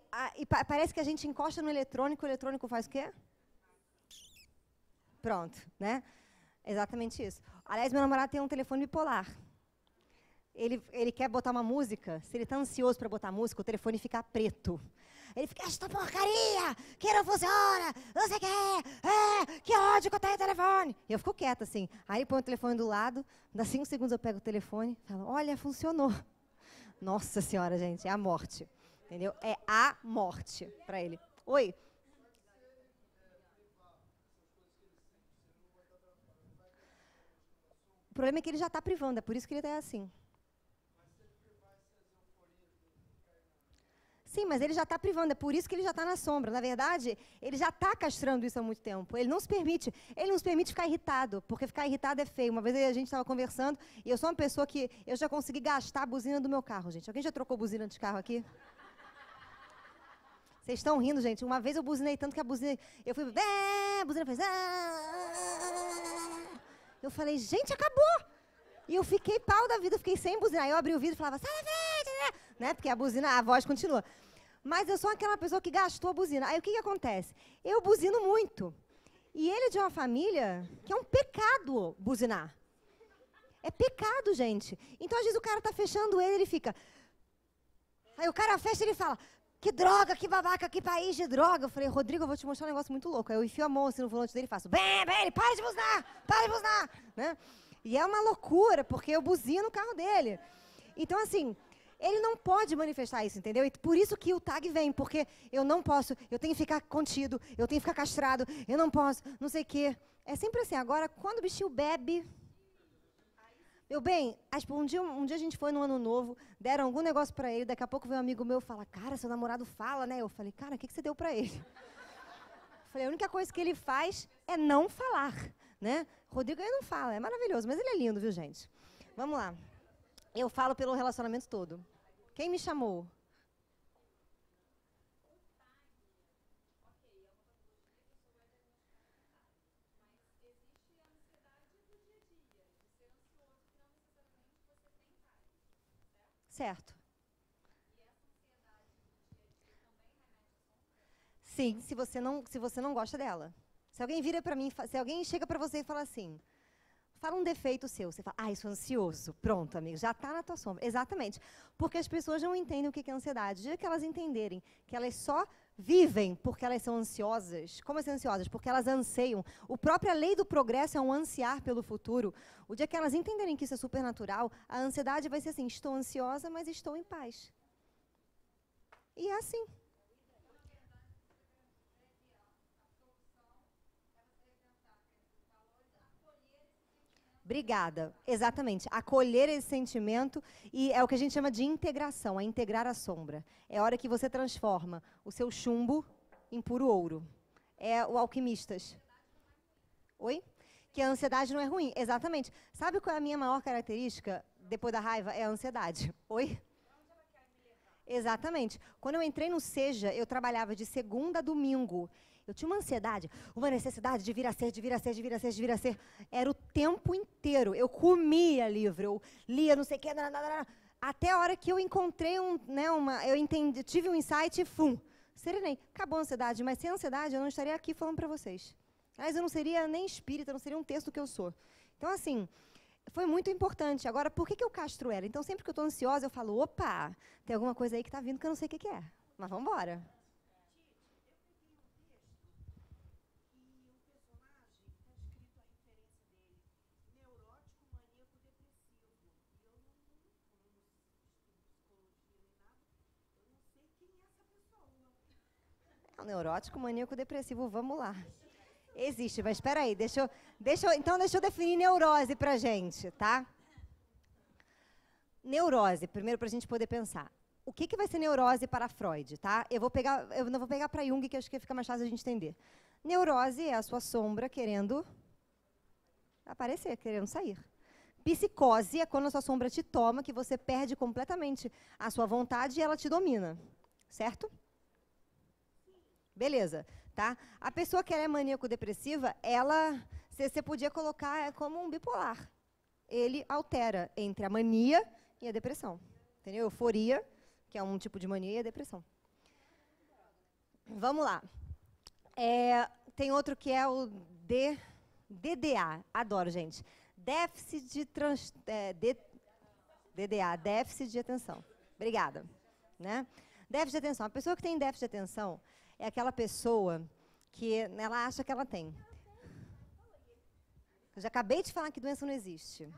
parece que a gente encosta no eletrônico, o eletrônico faz o quê? Pronto, né? Exatamente isso. Aliás, meu namorado tem um telefone bipolar. Ele quer botar uma música, se ele está ansioso para botar música, o telefone fica preto. Ele fica, esta porcaria, que não funciona, não sei o que, que ódio que eu tenho telefone. E eu fico quieta, assim. Aí ele põe o telefone do lado, dá 5 segundos eu pego o telefone, falo, olha, funcionou. Nossa senhora, gente, é a morte. Entendeu? É a morte para ele. Oi? O problema é que ele já está privando, é por isso que ele está assim. Sim, mas ele já está privando, é por isso que ele já está na sombra. Na verdade, ele já está castrando isso há muito tempo. Ele não se permite ficar irritado, porque ficar irritado é feio. Uma vez a gente estava conversando, e eu sou uma pessoa que eu já consegui gastar a buzina do meu carro, gente. Alguém já trocou buzina de carro aqui? Vocês estão rindo, gente. Uma vez eu buzinei tanto que a buzina... Eu fui... A buzina fez... Eu falei, gente, acabou! E eu fiquei pau da vida, fiquei sem buzinar. Aí eu abri o vidro e falava, sai da frente, né? Porque a buzina, a voz continua. Mas eu sou aquela pessoa que gastou a buzina. Aí o que acontece? Eu buzino muito. E ele é de uma família que é um pecado buzinar. É pecado, gente. Então, às vezes, o cara tá fechando ele fica... Aí o cara fecha e ele fala, que droga, que babaca, que país de droga. Eu falei, Rodrigo, eu vou te mostrar um negócio muito louco. Aí eu enfio a mão assim no volante dele e faço, ele, para de buzinar, né? E é uma loucura, porque eu buzino no carro dele. Então, assim, ele não pode manifestar isso, entendeu? E por isso que o TAG vem, porque eu não posso, eu tenho que ficar contido, eu tenho que ficar castrado, eu não posso, não sei o quê. É sempre assim. Agora, quando o bichinho bebe... Meu bem, um dia a gente foi no Ano Novo, deram algum negócio pra ele, daqui a pouco veio um amigo meu e fala, cara, seu namorado fala, né? Eu falei, cara, o que você deu pra ele? Eu falei, a única coisa que ele faz é não falar, né? Rodrigo, ele não fala, é maravilhoso, mas ele é lindo, viu, gente? Vamos lá. Eu falo pelo relacionamento todo. Quem me chamou? Certo. Sim, se você não gosta dela. Se alguém vira para mim, se alguém chega para você e fala assim, fala um defeito seu, você fala, sou ansioso. Pronto, amigo, já está na tua sombra. Exatamente. Porque as pessoas não entendem o que é ansiedade. O dia que elas entenderem que elas só vivem porque elas são ansiosas. Como assim ansiosas? Porque elas anseiam. A própria lei do progresso é um ansiar pelo futuro. O dia que elas entenderem que isso é supernatural, a ansiedade vai ser assim, estou ansiosa, mas estou em paz. E é assim. Obrigada. Exatamente. Acolher esse sentimento e é o que a gente chama de integração, a integrar a sombra. É a hora que você transforma o seu chumbo em puro ouro. É o Alquimistas. Oi? Que a ansiedade não é ruim. Exatamente. Sabe qual é a minha maior característica depois da raiva? É a ansiedade. Oi? Exatamente. Quando eu entrei no Seja, eu trabalhava de segunda a domingo. Eu tinha uma ansiedade, uma necessidade de vir a ser, de vir a ser, de vir a ser, de vir a ser. Era o tempo inteiro. Eu comia livro, eu lia não sei o que, até a hora que eu encontrei eu entendi, tive um insight e serenei. Acabou a ansiedade, mas sem ansiedade eu não estaria aqui falando para vocês. Mas eu não seria nem espírita, não seria um texto que eu sou. Então, assim, foi muito importante. Agora, por que eu castro ela? Então, sempre que eu estou ansiosa, eu falo, opa, tem alguma coisa aí que está vindo que eu não sei o que é. Mas vamos embora. Neurótico, maníaco, depressivo, vamos lá. Existe, mas espera aí, então deixa eu definir neurose pra gente, tá? Neurose, primeiro pra gente poder pensar. O que vai ser neurose para Freud, tá? Eu não vou pegar para Jung, que acho que fica mais fácil a gente entender. Neurose é a sua sombra querendo aparecer, querendo sair. Psicose é quando a sua sombra te toma, que você perde completamente a sua vontade e ela te domina, certo? Beleza, tá? A pessoa que é maníaco-depressiva, você podia colocar como um bipolar. Ele altera entre a mania e a depressão. Entendeu? Euforia, que é um tipo de mania, e a depressão. Vamos lá. Tem outro que é o DDA. Adoro, gente. DDA, déficit de atenção. Obrigada. Né? Déficit de atenção. A pessoa que tem déficit de atenção é aquela pessoa que ela acha que ela tem. Eu já acabei de falar que doença não existe.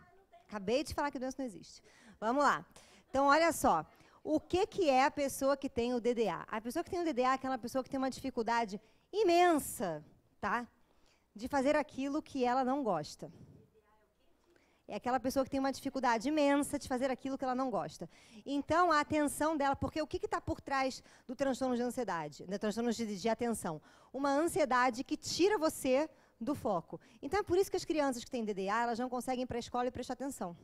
Acabei de falar que doença não existe. Vamos lá. Então, olha só. O que é a pessoa que tem o DDA? A pessoa que tem o DDA é aquela pessoa que tem uma dificuldade imensa, tá? De fazer aquilo que ela não gosta. É aquela pessoa que tem uma dificuldade imensa de fazer aquilo que ela não gosta. Então, a atenção dela, porque o que está por trás do transtorno de ansiedade, do transtorno de atenção? Uma ansiedade que tira você do foco. Então, é por isso que as crianças que têm DDA, elas não conseguem ir para a escola e prestar atenção.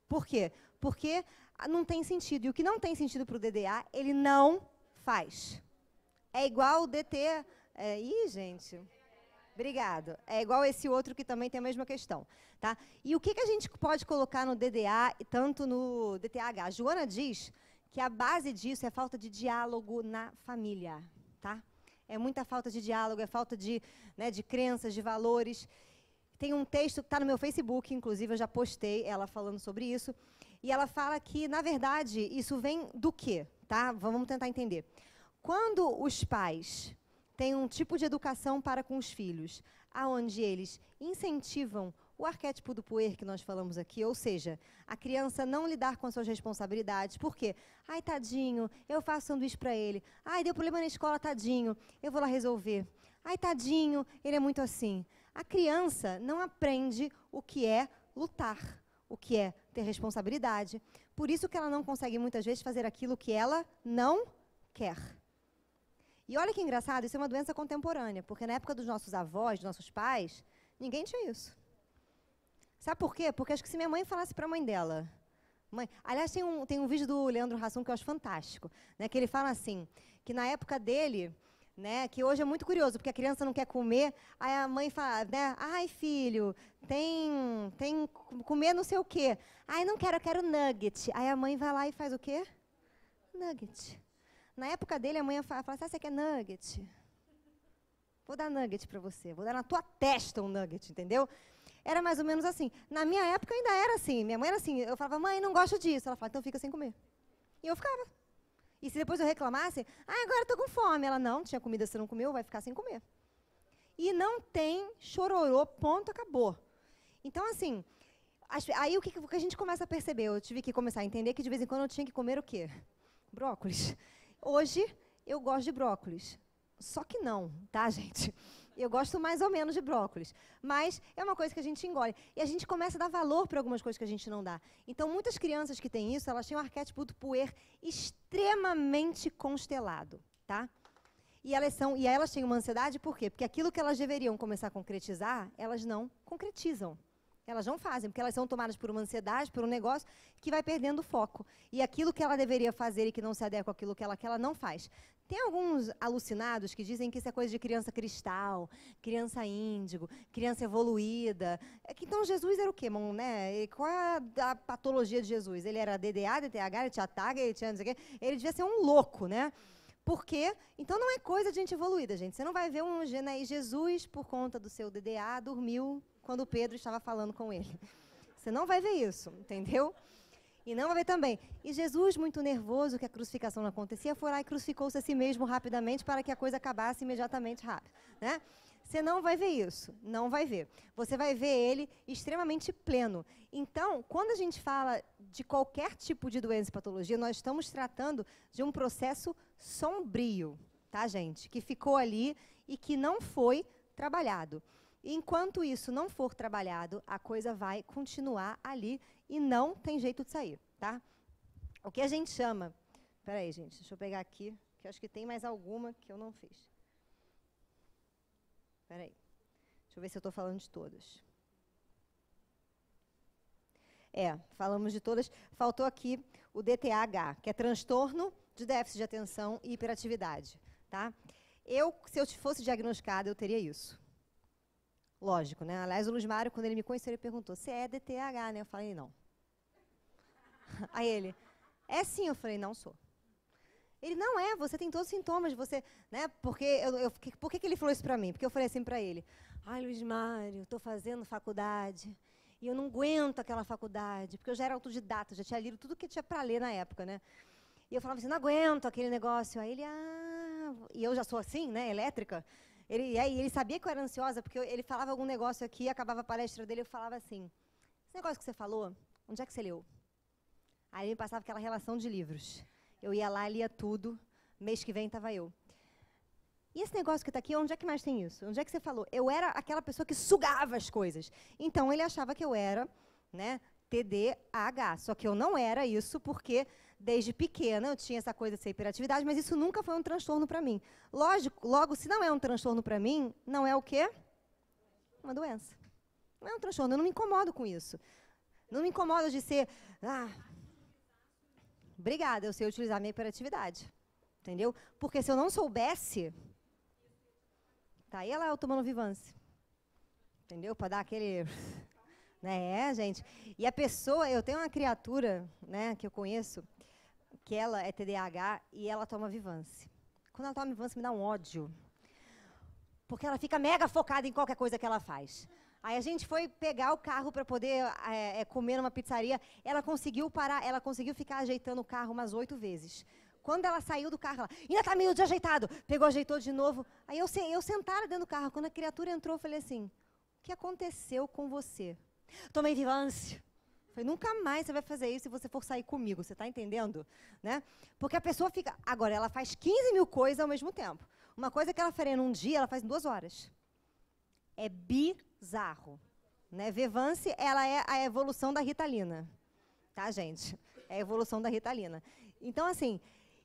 Por quê? Porque não tem sentido. E o que não tem sentido para o DDA, ele não faz. É igual o DT... gente... Obrigado. É igual esse outro que também tem a mesma questão. Tá? E o que a gente pode colocar no DDA e tanto no DTH? A Joana diz que a base disso é falta de diálogo na família. Tá? É muita falta de diálogo, é falta de crenças, de valores. Tem um texto que está no meu Facebook, inclusive eu já postei ela falando sobre isso. E ela fala que, na verdade, isso vem do quê? Tá? Vamos tentar entender. Quando os pais... tem um tipo de educação para com os filhos, aonde eles incentivam o arquétipo do puer que nós falamos aqui, ou seja, a criança não lidar com as suas responsabilidades. Por quê? Ai, tadinho, eu faço sanduíche para ele. Ai, deu problema na escola, tadinho, eu vou lá resolver. Ai, tadinho, ele é muito assim. A criança não aprende o que é lutar, o que é ter responsabilidade. Por isso que ela não consegue, muitas vezes, fazer aquilo que ela não quer. E olha que engraçado, isso é uma doença contemporânea, porque na época dos nossos avós, dos nossos pais, ninguém tinha isso. Sabe por quê? Porque acho que se minha mãe falasse para a mãe dela... Aliás, tem um vídeo do Leandro Hassum que eu acho fantástico, né, que ele fala assim, que na época dele, né, que hoje é muito curioso, porque a criança não quer comer, aí a mãe fala, né, ai filho, tem comer não sei o quê. Ai, não quero, eu quero nugget. Aí a mãe vai lá e faz o quê? Nugget. Na época dele, a mãe fala assim, você quer nugget? Vou dar nugget para você, vou dar na tua testa um nugget, entendeu? Era mais ou menos assim. Na minha época ainda era assim, minha mãe era assim, eu falava, mãe, não gosto disso. Ela falava, então fica sem comer. E eu ficava. E se depois eu reclamasse, agora eu tô com fome. Ela, não, tinha comida, você não comeu, vai ficar sem comer. E não tem chororô, ponto, acabou. Então, assim, aí o que a gente começa a perceber? Eu tive que começar a entender que de vez em quando eu tinha que comer o quê? Brócolis. Hoje, eu gosto de brócolis. Só que não, tá, gente? Eu gosto mais ou menos de brócolis, mas é uma coisa que a gente engole. E a gente começa a dar valor para algumas coisas que a gente não dá. Então, muitas crianças que têm isso, elas têm um arquétipo do puer extremamente constelado, tá? E elas têm uma ansiedade, por quê? Porque aquilo que elas deveriam começar a concretizar, elas não concretizam. Elas não fazem, porque elas são tomadas por uma ansiedade, por um negócio que vai perdendo o foco. E aquilo que ela deveria fazer e que não se adequa àquilo que ela não faz. Tem alguns alucinados que dizem que isso é coisa de criança cristal, criança índigo, criança evoluída. Então, Jesus era o quê, né? Qual é a patologia de Jesus? Ele era DDA, DTH, ele tinha TAG, ele tinha não sei o quê. Ele devia ser um louco, né? Por quê? Então, não é coisa de gente evoluída, gente. Você não vai ver Jesus, por conta do seu DDA, dormiu quando Pedro estava falando com ele. Você não vai ver isso, entendeu? E não vai ver também. E Jesus, muito nervoso que a crucificação não acontecia, foi lá e crucificou-se a si mesmo rapidamente para que a coisa acabasse imediatamente rápido, né? Você não vai ver isso, não vai ver. Você vai ver ele extremamente pleno. Então, quando a gente fala de qualquer tipo de doença e patologia, nós estamos tratando de um processo sombrio, tá, gente? Que ficou ali e que não foi trabalhado. Enquanto isso não for trabalhado, a coisa vai continuar ali e não tem jeito de sair, tá? O que a gente chama... Peraí, gente, deixa eu pegar aqui, que eu acho que tem mais alguma que eu não fiz. Peraí, deixa eu ver se eu estou falando de todas. Falamos de todas. Faltou aqui o DTH, que é transtorno de déficit de atenção e hiperatividade, tá? Se eu fosse diagnosticada, eu teria isso. Lógico, né? Aliás, o Luiz Mário, quando ele me conheceu, ele perguntou, você é DTH, né? Eu falei, não. Aí ele, é sim. Eu falei, não sou. Ele, não é, você tem todos os sintomas, você, né? Porque por que ele falou isso pra mim? Porque eu falei assim pra ele, ai, Luiz Mário, estou fazendo faculdade e eu não aguento aquela faculdade, porque eu já era autodidata, já tinha lido tudo que tinha pra ler na época, né? E eu falava assim, não aguento aquele negócio. Aí ele, e eu já sou assim, né, elétrica. Ele sabia que eu era ansiosa, porque ele falava algum negócio aqui, acabava a palestra dele, eu falava assim, esse negócio que você falou, onde é que você leu? Aí ele me passava aquela relação de livros. Eu ia lá, lia tudo, mês que vem estava eu. E esse negócio que está aqui, onde é que mais tem isso? Onde é que você falou? Eu era aquela pessoa que sugava as coisas. Então, ele achava que eu era, né, TDAH, só que eu não era isso, porque desde pequena eu tinha essa coisa de ser hiperatividade, mas isso nunca foi um transtorno para mim. Logo, se não é um transtorno para mim, não é o quê? Uma doença. Não é um transtorno, eu não me incomodo com isso. Não me incomodo de ser... obrigada, eu sei utilizar minha hiperatividade. Entendeu? Porque se eu não soubesse... Tá aí eu tomando Vivance. Entendeu? Para dar aquele... né, gente? E a pessoa... Eu tenho uma criatura, né, que eu conheço, que ela é TDAH e ela toma Vivance. Quando ela toma Vivance, me dá um ódio. Porque ela fica mega focada em qualquer coisa que ela faz. Aí a gente foi pegar o carro para poder comer numa pizzaria. Ela conseguiu parar, ela conseguiu ficar ajeitando o carro umas 8 vezes. Quando ela saiu do carro, ela ainda está meio desajeitado. Pegou, ajeitou de novo. Aí eu sentada dentro do carro. Quando a criatura entrou, eu falei assim, o que aconteceu com você? Tomei Vivance. Falei, nunca mais você vai fazer isso se você for sair comigo. Você está entendendo? Né? Porque a pessoa fica... Agora, ela faz 15 mil coisas ao mesmo tempo. Uma coisa que ela faria num dia, ela faz em 2 horas. É bizarro. Né? Vivance, ela é a evolução da Ritalina. Tá, gente? É a evolução da Ritalina. Então, assim...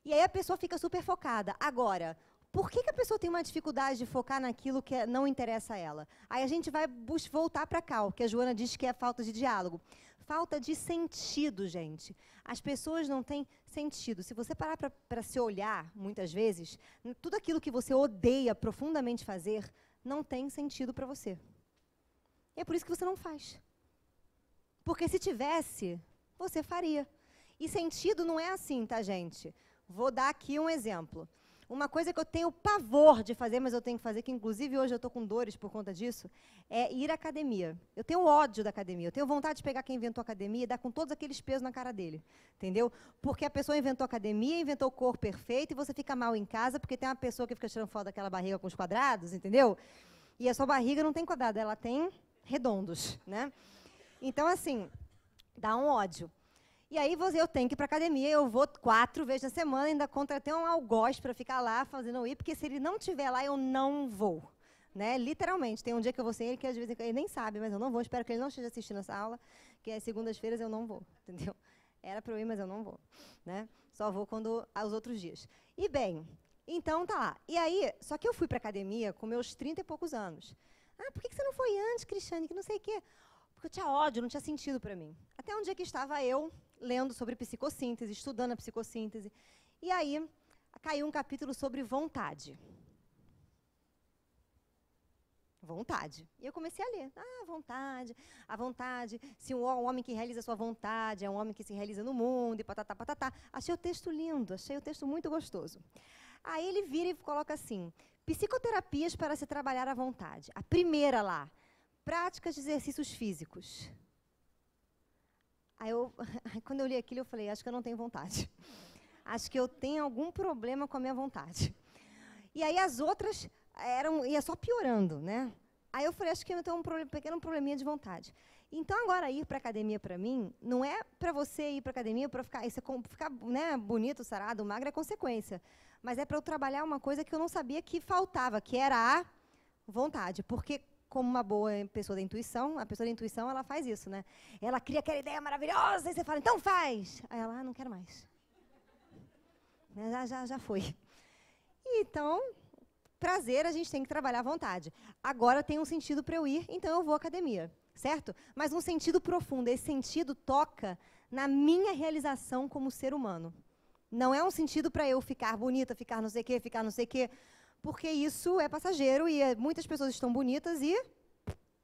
E aí a pessoa fica super focada. Agora, por que a pessoa tem uma dificuldade de focar naquilo que não interessa a ela? Aí a gente vai voltar para cá, o que a Joana diz que é falta de diálogo. Falta de sentido, gente. As pessoas não têm sentido. Se você parar para se olhar, muitas vezes, tudo aquilo que você odeia profundamente fazer não tem sentido para você. E é por isso que você não faz. Porque se tivesse, você faria. E sentido não é assim, tá, gente? Vou dar aqui um exemplo. Uma coisa que eu tenho pavor de fazer, mas eu tenho que fazer, que inclusive hoje eu estou com dores por conta disso, é ir à academia. Eu tenho ódio da academia. Eu tenho vontade de pegar quem inventou a academia e dar com todos aqueles pesos na cara dele. Entendeu? Porque a pessoa inventou a academia, inventou o corpo perfeito e você fica mal em casa porque tem uma pessoa que fica tirando foto daquela barriga com os quadrados, entendeu? E a sua barriga não tem quadrado, ela tem redondos, né? Então, assim, dá um ódio. E aí eu tenho que ir para a academia, eu vou 4 vezes na semana, ainda contratei um algoz para ficar lá fazendo ir, porque se ele não estiver lá, eu não vou. Né? Literalmente, tem um dia que eu vou sem ele, que às vezes ele nem sabe, mas eu não vou, espero que ele não esteja assistindo essa aula, que às segundas-feiras eu não vou, entendeu? Era para eu ir, mas eu não vou, né? Só vou quando aos outros dias. E bem, então tá lá. E aí, só que eu fui para academia com meus 30 e poucos anos. Ah, por que você não foi antes, Cristiane, que não sei o quê? Porque eu tinha ódio, não tinha sentido para mim. Até um dia que estava eu lendo sobre psicossíntese, estudando a psicossíntese, e aí caiu um capítulo sobre vontade. Vontade. E eu comecei a ler. A vontade, se um homem que realiza a sua vontade é um homem que se realiza no mundo, e patatá, patatá. Achei o texto lindo, achei o texto muito gostoso. Aí ele vira e coloca assim, psicoterapias para se trabalhar à vontade. A primeira lá, práticas de exercícios físicos. Aí quando eu li aquilo, eu falei, acho que eu não tenho vontade. Acho que eu tenho algum problema com a minha vontade. E aí as outras ia só piorando, né? Aí eu falei, acho que eu tenho um pequeno probleminha de vontade. Então, agora, ir para a academia, para mim, não é para você ir para a academia para ficar né, bonito, sarado, magro, é consequência. Mas é para eu trabalhar uma coisa que eu não sabia que faltava, que era a vontade. Porque, como uma boa pessoa da intuição, a pessoa da intuição, ela faz isso, né? Ela cria aquela ideia maravilhosa, e você fala, então faz! Aí ela, não quero mais. Já foi. Então, prazer, a gente tem que trabalhar à vontade. Agora tem um sentido para eu ir, então eu vou à academia, certo? Mas um sentido profundo. Esse sentido toca na minha realização como ser humano. Não é um sentido para eu ficar bonita, ficar não sei o quê, ficar não sei o quê, porque isso é passageiro e muitas pessoas estão bonitas e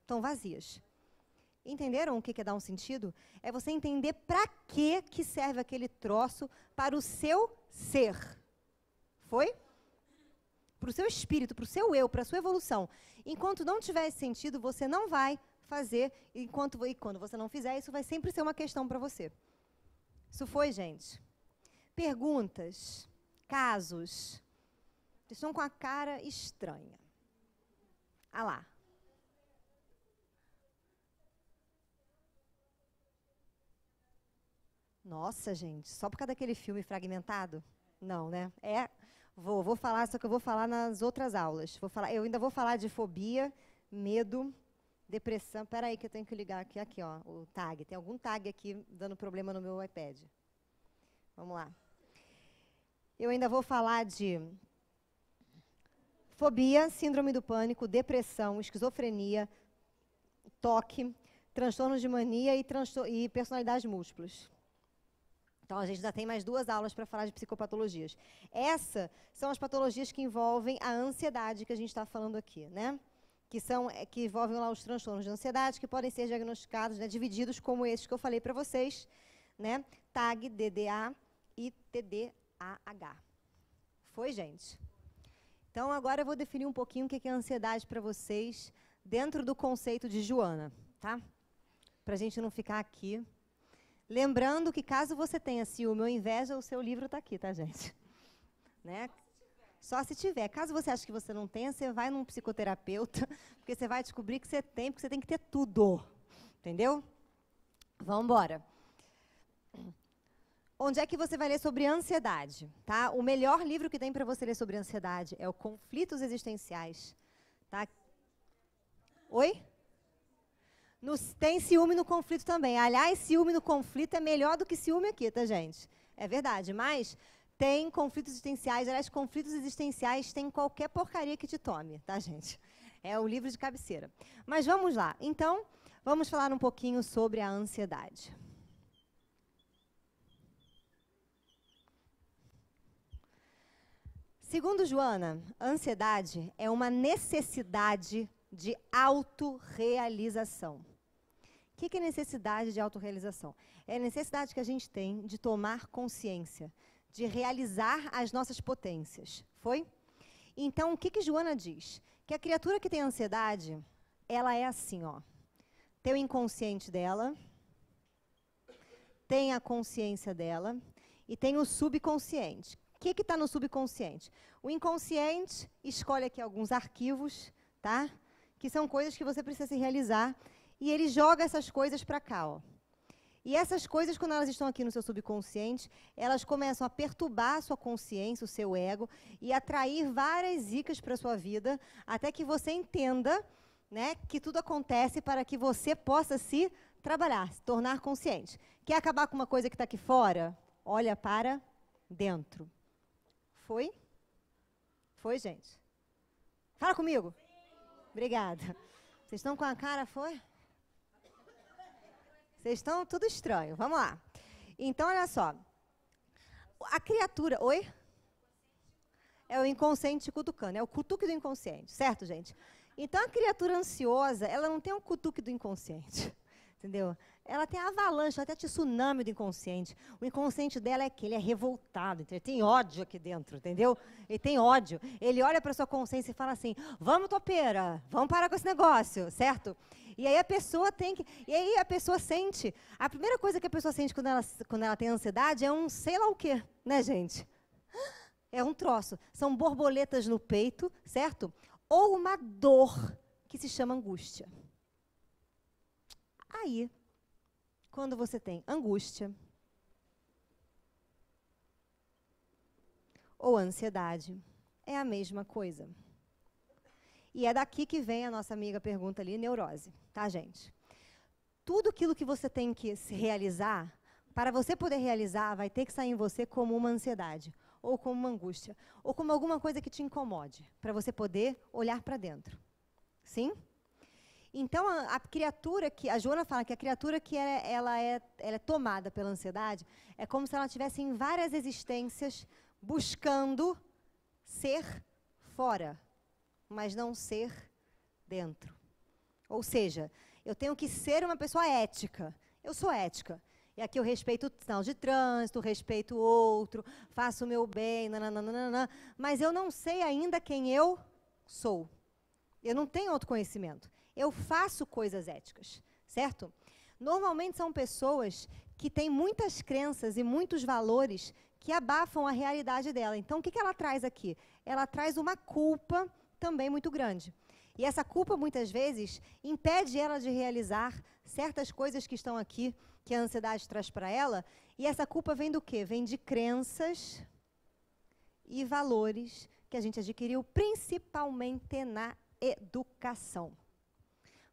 estão vazias. Entenderam o que é dar um sentido? É você entender para que serve aquele troço para o seu ser. Foi? Para o seu espírito, para o seu eu, para a sua evolução. Enquanto não tiver esse sentido, você não vai fazer, e quando você não fizer, isso vai sempre ser uma questão para você. Isso foi, gente? Perguntas, casos. Vocês estão com a cara estranha. Ah lá. Nossa, gente, só por causa daquele filme fragmentado? Não, né? Vou falar, só que eu vou falar nas outras aulas. Eu ainda vou falar de fobia, medo, depressão. Espera aí que eu tenho que ligar aqui, ó, o tag. Tem algum tag aqui dando problema no meu iPad. Vamos lá. Eu ainda vou falar de fobia, síndrome do pânico, depressão, esquizofrenia, toque, transtornos de mania e personalidades múltiplas. Então, a gente ainda tem mais 2 aulas para falar de psicopatologias. Essas são as patologias que envolvem a ansiedade que a gente está falando aqui, né? Que envolvem lá os transtornos de ansiedade, que podem ser diagnosticados, né, divididos como esses que eu falei para vocês, né? TAG, DDA e TDAH. Foi, gente? Então, agora eu vou definir um pouquinho o que é ansiedade para vocês, dentro do conceito de Joana, tá? Para a gente não ficar aqui. Lembrando que, caso você tenha ciúme ou inveja, o seu livro está aqui, tá, gente? Né? Só se tiver. Caso você ache que você não tenha, você vai num psicoterapeuta, porque você vai descobrir que você tem, porque você tem que ter tudo. Entendeu? Vamos embora. Onde é que você vai ler sobre ansiedade? Tá? O melhor livro que tem para você ler sobre ansiedade é o Conflitos Existenciais. Tá? Oi? Tem ciúme no conflito também. Aliás, ciúme no conflito é melhor do que ciúme aqui, tá, gente? É verdade, mas tem conflitos existenciais. Aliás, conflitos existenciais tem qualquer porcaria que te tome, tá, gente? É o livro de cabeceira. Mas vamos lá. Então, vamos falar um pouquinho sobre a ansiedade. Segundo Joana, ansiedade é uma necessidade de autorrealização. O que é necessidade de autorrealização? É a necessidade que a gente tem de tomar consciência, de realizar as nossas potências. Foi? Então, o que Joana diz? Que a criatura que tem ansiedade, ela é assim, ó. Tem o inconsciente dela, tem a consciência dela e tem o subconsciente. O que está no subconsciente? O inconsciente escolhe aqui alguns arquivos, tá? Que são coisas que você precisa se realizar, e ele joga essas coisas para cá, ó. E essas coisas, quando elas estão aqui no seu subconsciente, elas começam a perturbar a sua consciência, o seu ego, e atrair várias zicas para a sua vida, até que você entenda, né, que tudo acontece para que você possa se trabalhar, se tornar consciente. Quer acabar com uma coisa que está aqui fora? Olha para dentro. Foi? Foi, gente? Fala comigo. Obrigada. Vocês estão com a cara, foi? Vocês estão tudo estranho. Vamos lá. Então, olha só. A criatura... Oi? É o inconsciente cutucando. É o cutuque do inconsciente. Certo, gente? Então, a criatura ansiosa, ela não tem um cutuque do inconsciente. Entendeu? Ela tem a avalanche, ela tem a tsunami do inconsciente. O inconsciente dela é que ele é revoltado, ele tem ódio aqui dentro, entendeu? Ele tem ódio. Ele olha para a sua consciência e fala assim, vamos, topeira, vamos parar com esse negócio, certo? E aí a pessoa tem que... E aí a pessoa sente... A primeira coisa que a pessoa sente quando ela tem ansiedade é um sei lá o quê, né, gente? É um troço. São borboletas no peito, certo? Ou uma dor que se chama angústia. Aí, quando você tem angústia ou ansiedade, é a mesma coisa. E é daqui que vem a nossa amiga pergunta ali, neurose, tá, gente? Tudo aquilo que você tem que se realizar, para você poder realizar, vai ter que sair em você como uma ansiedade, ou como uma angústia, ou como alguma coisa que te incomode, para você poder olhar para dentro. Sim? Então, a criatura que... A Joana fala que a criatura que ela é tomada pela ansiedade é como se ela estivesse em várias existências buscando ser fora, mas não ser dentro. Ou seja, eu tenho que ser uma pessoa ética. Eu sou ética. E aqui eu respeito o sinal de trânsito, respeito o outro, faço o meu bem, nananana, mas eu não sei ainda quem eu sou. Eu não tenho autoconhecimento. Eu faço coisas éticas, certo? Normalmente são pessoas que têm muitas crenças e muitos valores que abafam a realidade dela. Então, o que ela traz aqui? Ela traz uma culpa também muito grande. E essa culpa, muitas vezes, impede ela de realizar certas coisas que estão aqui, que a ansiedade traz para ela. E essa culpa vem do quê? Vem de crenças e valores que a gente adquiriu principalmente na educação.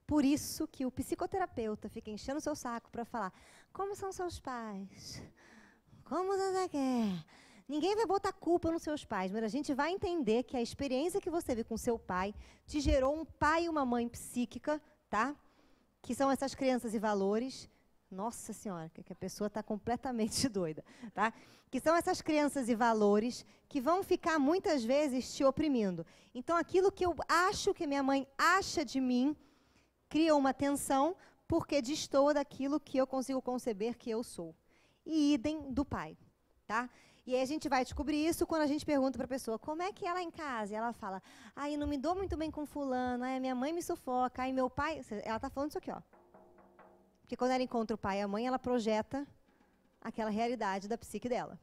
Por isso que o psicoterapeuta fica enchendo o seu saco para falar, como são seus pais? Como você quer? Ninguém vai botar culpa nos seus pais, mas a gente vai entender que a experiência que você vive com seu pai te gerou um pai e uma mãe psíquica, tá? Que são essas crenças e valores. Nossa Senhora, que a pessoa está completamente doida, tá? Que são essas crenças e valores que vão ficar muitas vezes te oprimindo. Então, aquilo que eu acho que minha mãe acha de mim cria uma tensão porque destoa daquilo que eu consigo conceber que eu sou. E idem do pai, tá? E aí a gente vai descobrir isso quando a gente pergunta para a pessoa, como é que ela é em casa? E ela fala, ai, não me dou muito bem com fulano, ai, minha mãe me sufoca, ai, meu pai... Ela está falando isso aqui, ó. Porque quando ela encontra o pai e a mãe, ela projeta aquela realidade da psique dela.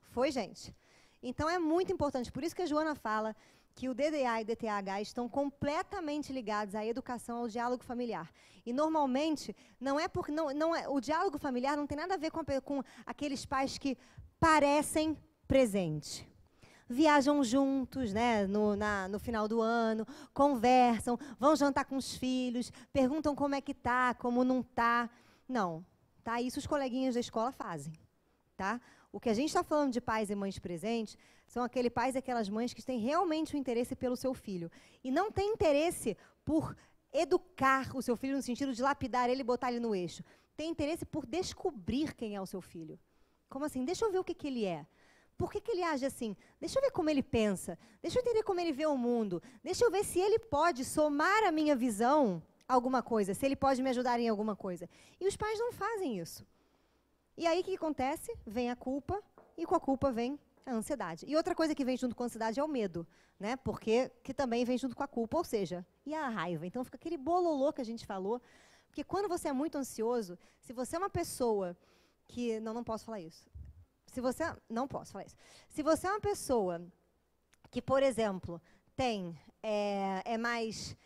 Foi, gente? Então é muito importante, por isso que a Joana fala que o DDA e o DTH estão completamente ligados à educação, ao diálogo familiar. E, normalmente, o diálogo familiar não tem nada a ver com aqueles pais que parecem presentes. Viajam juntos, né, no final do ano, conversam, vão jantar com os filhos, perguntam como é que tá, como não tá. Não, tá? Isso os coleguinhas da escola fazem, tá? O que a gente está falando de pais e mães presentes são aqueles pais e aquelas mães que têm realmente o interesse pelo seu filho. E não tem interesse por educar o seu filho no sentido de lapidar ele e botar ele no eixo. Tem interesse por descobrir quem é o seu filho. Como assim? Deixa eu ver o que ele é. Por que ele age assim? Deixa eu ver como ele pensa. Deixa eu entender como ele vê o mundo. Deixa eu ver se ele pode somar à minha visão alguma coisa, se ele pode me ajudar em alguma coisa. E os pais não fazem isso. E aí, o que acontece? Vem a culpa, e com a culpa vem a ansiedade. E outra coisa que vem junto com a ansiedade é o medo, né? Porque que também vem junto com a culpa, ou seja, e a raiva. Então, fica aquele bololô que a gente falou. Porque quando você é muito ansioso, se você é uma pessoa que... Não posso falar isso. Não posso falar isso. Se você é uma pessoa que, por exemplo, é mais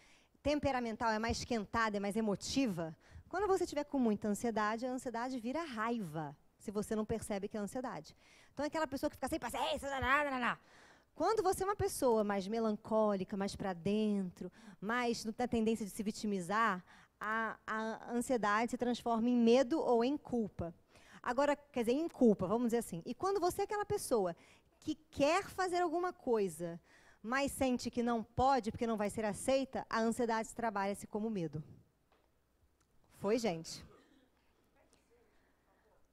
temperamental, é mais esquentada, é mais emotiva, Quando você estiver com muita ansiedade, a ansiedade vira raiva, se você não percebe que é ansiedade. Então, é aquela pessoa que fica sem paciência, Quando você é uma pessoa mais melancólica, mais para dentro, mais não tem a tendência de se vitimizar, a ansiedade se transforma em medo ou em culpa. Agora, quer dizer, em culpa, vamos dizer assim. E quando você é aquela pessoa que quer fazer alguma coisa, mas sente que não pode porque não vai ser aceita, a ansiedade trabalha-se como medo. Foi, gente?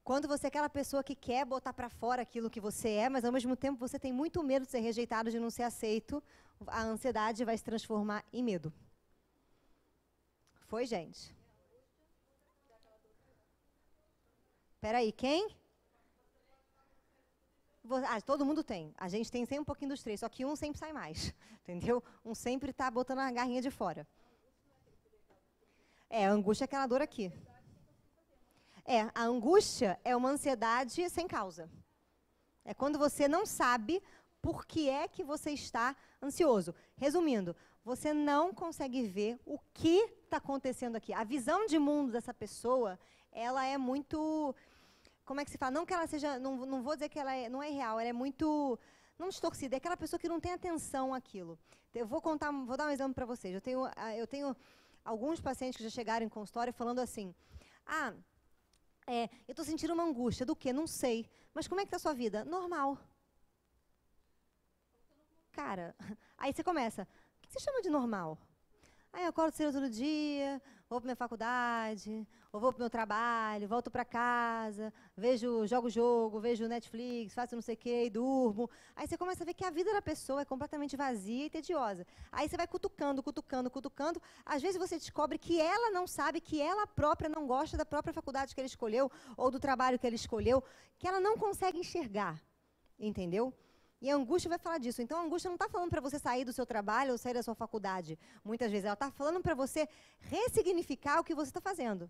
Quando você é aquela pessoa que quer botar para fora aquilo que você é, mas ao mesmo tempo você tem muito medo de ser rejeitado, de não ser aceito, a ansiedade vai se transformar em medo. Foi, gente? Espera aí, quem? Todo mundo tem. A gente tem sempre um pouquinho dos três, só que um sempre sai mais, entendeu? Um sempre está botando a garrinha de fora. A angústia é aquela dor aqui. A angústia é uma ansiedade sem causa. É quando você não sabe por que é que você está ansioso. Resumindo, você não consegue ver o que está acontecendo aqui. A visão de mundo dessa pessoa, ela é muito... Como é que se fala? Não que ela seja... Não vou dizer que ela não é real, ela é muito... Não distorcida, é aquela pessoa que não tem atenção àquilo. Eu vou dar um exemplo para vocês. Eu tenho alguns pacientes que já chegaram em consultório falando assim, eu estou sentindo uma angústia. Do quê? Não sei. Mas como é que está a sua vida? Normal. Cara, aí você começa, o que você chama de normal? Aí eu acordo cedo todo dia, vou para minha faculdade, ou vou para o meu trabalho, volto para casa, jogo jogo, vejo Netflix, faço não sei o quê e durmo. Aí você começa a ver que a vida da pessoa é completamente vazia e tediosa. Aí você vai cutucando. Às vezes você descobre que ela não sabe, que ela própria não gosta da própria faculdade que ela escolheu, ou do trabalho que ela escolheu, que ela não consegue enxergar. Entendeu? E a angústia vai falar disso. Então, a angústia não está falando para você sair do seu trabalho ou sair da sua faculdade. Muitas vezes, ela está falando para você ressignificar o que você está fazendo.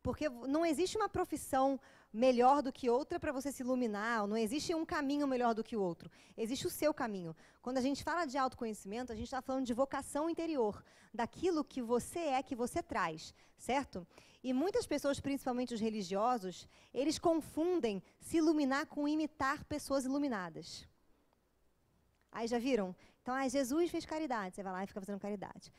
Porque não existe uma profissão melhor do que outra para você se iluminar, não existe um caminho melhor do que o outro. Existe o seu caminho. Quando a gente fala de autoconhecimento, a gente está falando de vocação interior, daquilo que você é, que você traz, certo? E muitas pessoas, principalmente os religiosos, eles confundem se iluminar com imitar pessoas iluminadas. Aí já viram? Então, Jesus fez caridade, você vai lá e fica fazendo caridade.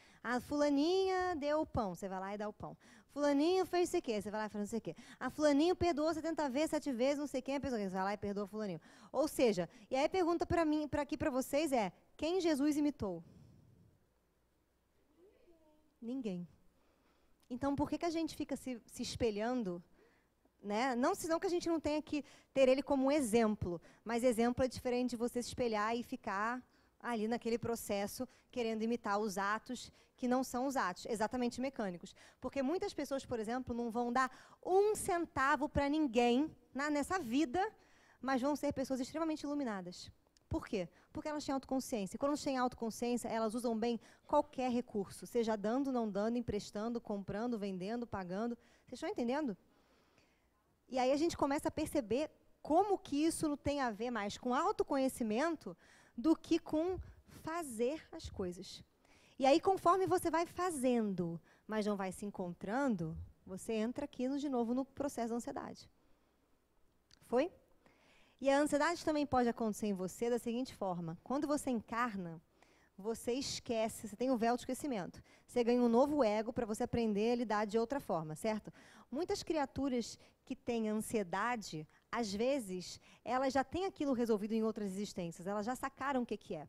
Fulaninha deu o pão, você vai lá e dá o pão. Fulaninho fez não sei o quê, você vai lá e faz não sei o quê. Fulaninho perdoou 70 vezes, 7 vezes, não sei quem, a pessoa, você vai lá e perdoa fulaninho. Ou seja, e aí a pergunta para mim, aqui para vocês é, quem Jesus imitou? Ninguém. Então, por que a gente fica se espelhando? Né? Não que a gente não tenha que ter ele como um exemplo, mas exemplo é diferente de você se espelhar e ficar ali naquele processo querendo imitar os atos que não são os atos, exatamente mecânicos. Porque muitas pessoas, por exemplo, não vão dar um centavo para ninguém nessa vida, mas vão ser pessoas extremamente iluminadas. Por quê? Porque elas têm autoconsciência. E quando elas têm autoconsciência, elas usam bem qualquer recurso, seja dando, não dando, emprestando, comprando, vendendo, pagando. Vocês estão entendendo? E aí a gente começa a perceber como que isso não tem a ver mais com autoconhecimento do que com fazer as coisas. E aí, conforme você vai fazendo, mas não vai se encontrando, você entra aqui de novo no processo da ansiedade. Foi? E a ansiedade também pode acontecer em você da seguinte forma. Quando você encarna, você esquece, você tem o véu de esquecimento. Você ganha um novo ego para você aprender a lidar de outra forma, certo? Muitas criaturas que têm ansiedade, às vezes, elas já têm aquilo resolvido em outras existências, elas já sacaram o que é.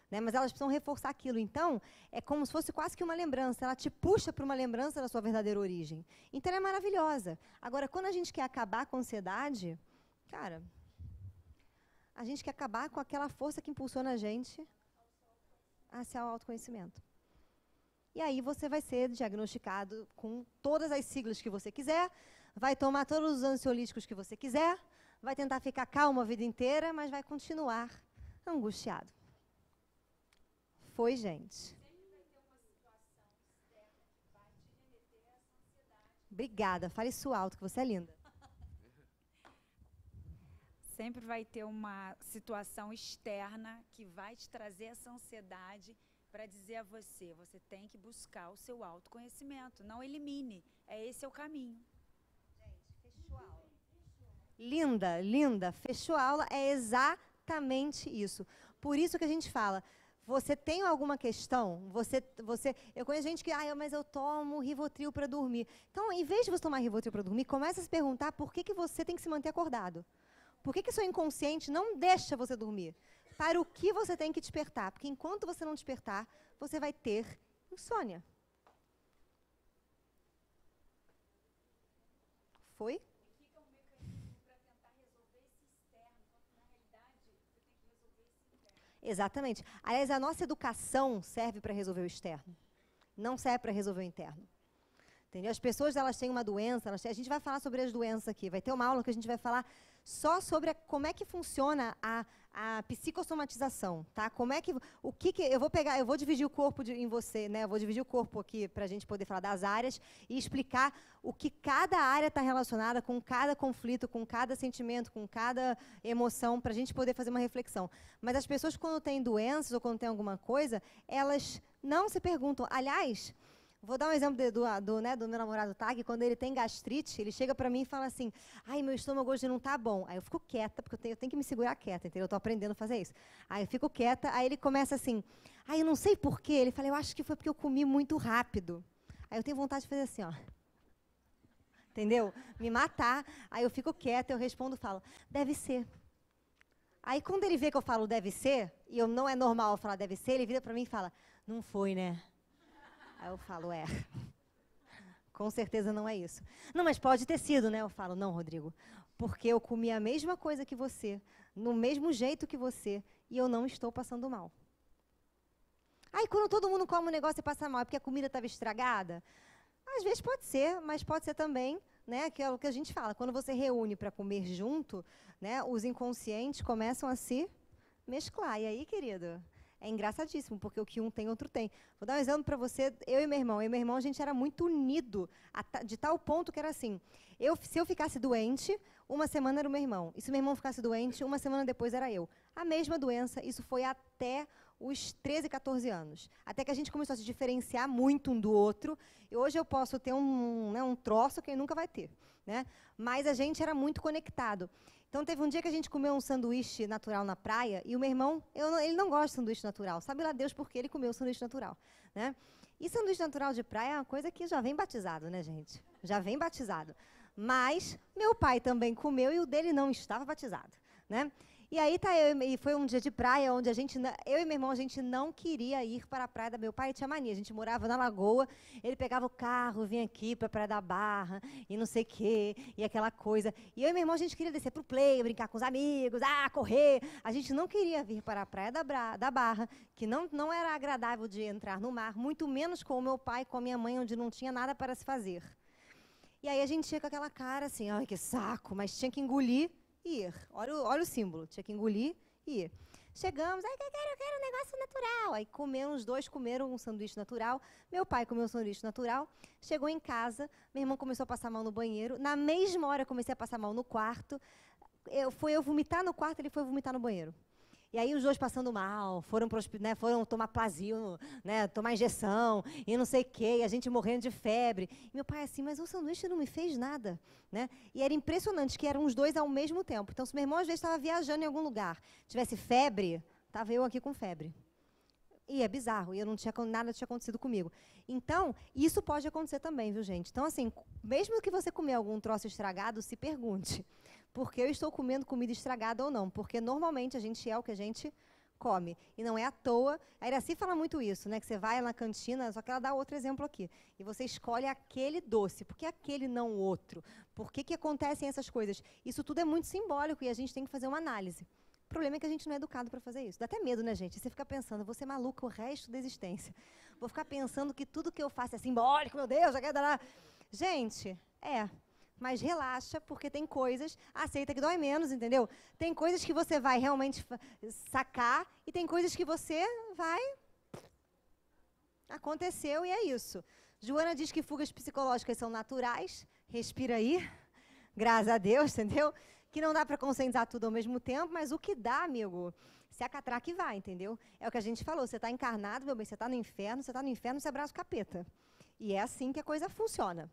Né? Mas elas precisam reforçar aquilo. Então, é como se fosse quase que uma lembrança. Ela te puxa para uma lembrança da sua verdadeira origem. Então, ela é maravilhosa. Agora, quando a gente quer acabar com a ansiedade, cara, a gente quer acabar com aquela força que impulsiona a gente hacia o autoconhecimento. E aí você vai ser diagnosticado com todas as siglas que você quiser, vai tomar todos os ansiolíticos que você quiser, vai tentar ficar calmo a vida inteira, mas vai continuar angustiado. Foi, gente. Obrigada. Fale isso alto, que você é linda. Sempre vai ter uma situação externa que vai te trazer essa ansiedade para dizer a você, você tem que buscar o seu autoconhecimento. Não elimine, Esse é o caminho. Fechou a aula. Linda, linda. Fechou a aula, é exatamente isso. Por isso que a gente fala, você tem alguma questão? Eu conheço gente que, mas eu tomo Rivotril para dormir. Então, em vez de você tomar Rivotril para dormir, comece a se perguntar por que você tem que se manter acordado. Por que seu inconsciente não deixa você dormir? Para o que você tem que despertar? Porque enquanto você não despertar, você vai ter insônia. Foi? Fica um mecanismo para tentar resolver esse externo, quando na realidade você tem que resolver esse interno. Exatamente. Aliás, a nossa educação serve para resolver o externo. Não serve para resolver o interno. Entendeu? As pessoas, elas têm uma doença, a gente vai falar sobre as doenças aqui. Vai ter uma aula que a gente vai falar só sobre como é que funciona a psicossomatização, tá? Eu vou dividir o corpo em você, né? Eu vou dividir o corpo aqui para a gente poder falar das áreas e explicar o que cada área está relacionada com cada conflito, com cada sentimento, com cada emoção, para a gente poder fazer uma reflexão. Mas as pessoas, quando têm doenças ou quando têm alguma coisa, elas não se perguntam. Aliás, vou dar um exemplo do meu namorado Tag. Quando ele tem gastrite, ele chega para mim e fala assim, meu estômago hoje não tá bom. Aí eu fico quieta, porque eu tenho que me segurar quieta, entendeu? Eu tô aprendendo a fazer isso. Aí eu fico quieta, aí ele começa assim, eu não sei porquê. Ele fala, eu acho que foi porque eu comi muito rápido. Aí eu tenho vontade de fazer assim, ó. Entendeu? Me matar. Aí eu fico quieta, eu respondo, falo, deve ser. Aí quando ele vê que eu falo deve ser, e não é normal eu falar deve ser, ele vira para mim e fala, não foi, né? Aí eu falo, com certeza não é isso. Não, mas pode ter sido, né? Eu falo, não, Rodrigo, porque eu comi a mesma coisa que você, no mesmo jeito que você, e eu não estou passando mal. Quando todo mundo come um negócio e passa mal, é porque a comida estava estragada? Às vezes pode ser, mas pode ser também, né, que é o que a gente fala, quando você reúne para comer junto, né, os inconscientes começam a se mesclar. E aí, querido, é engraçadíssimo, porque o que um tem, outro tem. Vou dar um exemplo para você, eu e meu irmão. Eu e meu irmão, a gente era muito unido, de tal ponto que era assim, se eu ficasse doente, uma semana era o meu irmão. E se meu irmão ficasse doente, uma semana depois era eu. A mesma doença, isso foi até os 13, 14 anos. Até que a gente começou a se diferenciar muito um do outro. E hoje eu posso ter um troço que ele nunca vai ter, né? Mas a gente era muito conectado. Então, teve um dia que a gente comeu um sanduíche natural na praia e o meu irmão, ele não gosta de sanduíche natural. Sabe lá Deus por que ele comeu sanduíche natural, né? E sanduíche natural de praia é uma coisa que já vem batizado, né, gente? Já vem batizado. Mas meu pai também comeu e o dele não estava batizado, né? E aí e foi um dia de praia onde eu e meu irmão, a gente não queria ir para a praia da meu pai, tinha mania. A gente morava na Lagoa, ele pegava o carro, vinha aqui para a Praia da Barra, e não sei o quê, e aquela coisa. E eu e meu irmão, a gente queria descer para o play, brincar com os amigos, correr. A gente não queria vir para a Praia da Barra, que não era agradável de entrar no mar, muito menos com o meu pai e com a minha mãe, onde não tinha nada para se fazer. E aí a gente tinha com aquela cara assim, ai, que saco, mas tinha que engolir e ir. Olha o símbolo, tinha que engolir e ir. Chegamos, eu quero um negócio natural. Aí os dois comeram um sanduíche natural, meu pai comeu um sanduíche natural, chegou em casa, meu irmão começou a passar mal no banheiro, na mesma hora eu comecei a passar mal no quarto, eu vomitar no quarto, ele foi vomitar no banheiro. E aí os dois passando mal, foram tomar Plasil, né, tomar injeção, e não sei o quê, e a gente morrendo de febre. E meu pai assim, mas o sanduíche não me fez nada, né? E era impressionante que eram os dois ao mesmo tempo. Então, se meu irmão às vezes estava viajando em algum lugar, tivesse febre, estava eu aqui com febre. E é bizarro, e nada tinha acontecido comigo. Então, isso pode acontecer também, viu, gente? Então, assim, mesmo que você comer algum troço estragado, se pergunte, por que eu estou comendo comida estragada ou não? Porque, normalmente, a gente é o que a gente come. E não é à toa. A Iraci fala muito isso, né? Que você vai na cantina, só que ela dá outro exemplo aqui. E você escolhe aquele doce. Por que aquele não o outro? Por que acontecem essas coisas? Isso tudo é muito simbólico e a gente tem que fazer uma análise. O problema é que a gente não é educado para fazer isso. Dá até medo, né, gente? Você fica pensando, vou ser maluca o resto da existência. Vou ficar pensando que tudo que eu faço é simbólico, meu Deus, já quero dar... Gente, mas relaxa, porque tem coisas, aceita que dói menos, entendeu? Tem coisas que você vai realmente sacar e tem coisas que você vai... Aconteceu e é isso. Joana diz que fugas psicológicas são naturais. Respira aí. Graças a Deus, entendeu? Que não dá para conscientizar tudo ao mesmo tempo, mas o que dá, amigo, se acatrar que vai, entendeu? É o que a gente falou, você está encarnado, meu bem, você está no inferno, você abraça o capeta. E é assim que a coisa funciona.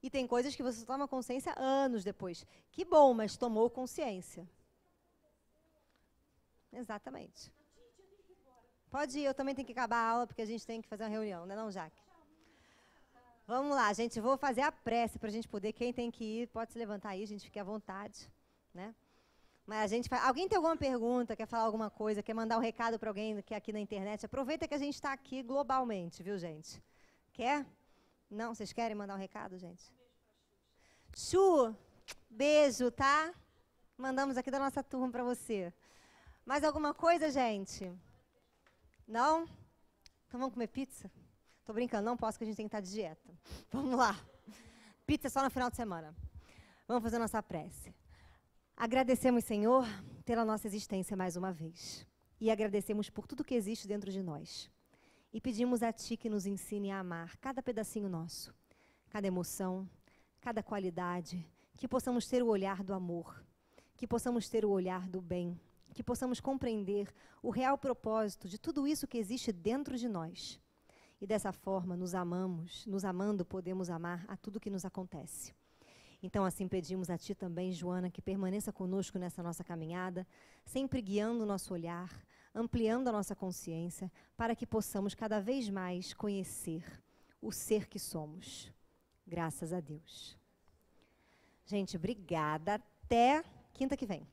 E tem coisas que você toma consciência anos depois. Que bom, mas tomou consciência. Exatamente. Pode ir, eu também tenho que acabar a aula, porque a gente tem que fazer uma reunião, não é não, Jaque? Vamos lá, gente, vou fazer a prece para a gente poder, quem tem que ir, pode se levantar aí, a gente fique à vontade, né? Mas a gente faz, alguém tem alguma pergunta, quer falar alguma coisa, quer mandar um recado para alguém que é aqui na internet, aproveita que a gente está aqui globalmente, viu, gente? Quer? Não? Vocês querem mandar um recado, gente? Chu, beijo, tá? Mandamos aqui da nossa turma para você. Mais alguma coisa, gente? Não? Então vamos comer pizza? Tô brincando, não posso, que a gente tem que estar de dieta. Vamos lá. Pizza só no final de semana. Vamos fazer nossa prece. Agradecemos, Senhor, pela nossa existência mais uma vez. E agradecemos por tudo que existe dentro de nós. E pedimos a Ti que nos ensine a amar cada pedacinho nosso, cada emoção, cada qualidade, que possamos ter o olhar do amor, que possamos ter o olhar do bem, que possamos compreender o real propósito de tudo isso que existe dentro de nós. E dessa forma, nos amando, podemos amar a tudo que nos acontece. Então, assim, pedimos a Ti também, Joana, que permaneça conosco nessa nossa caminhada, sempre guiando o nosso olhar, ampliando a nossa consciência, para que possamos cada vez mais conhecer o ser que somos. Graças a Deus. Gente, obrigada. Até quinta que vem.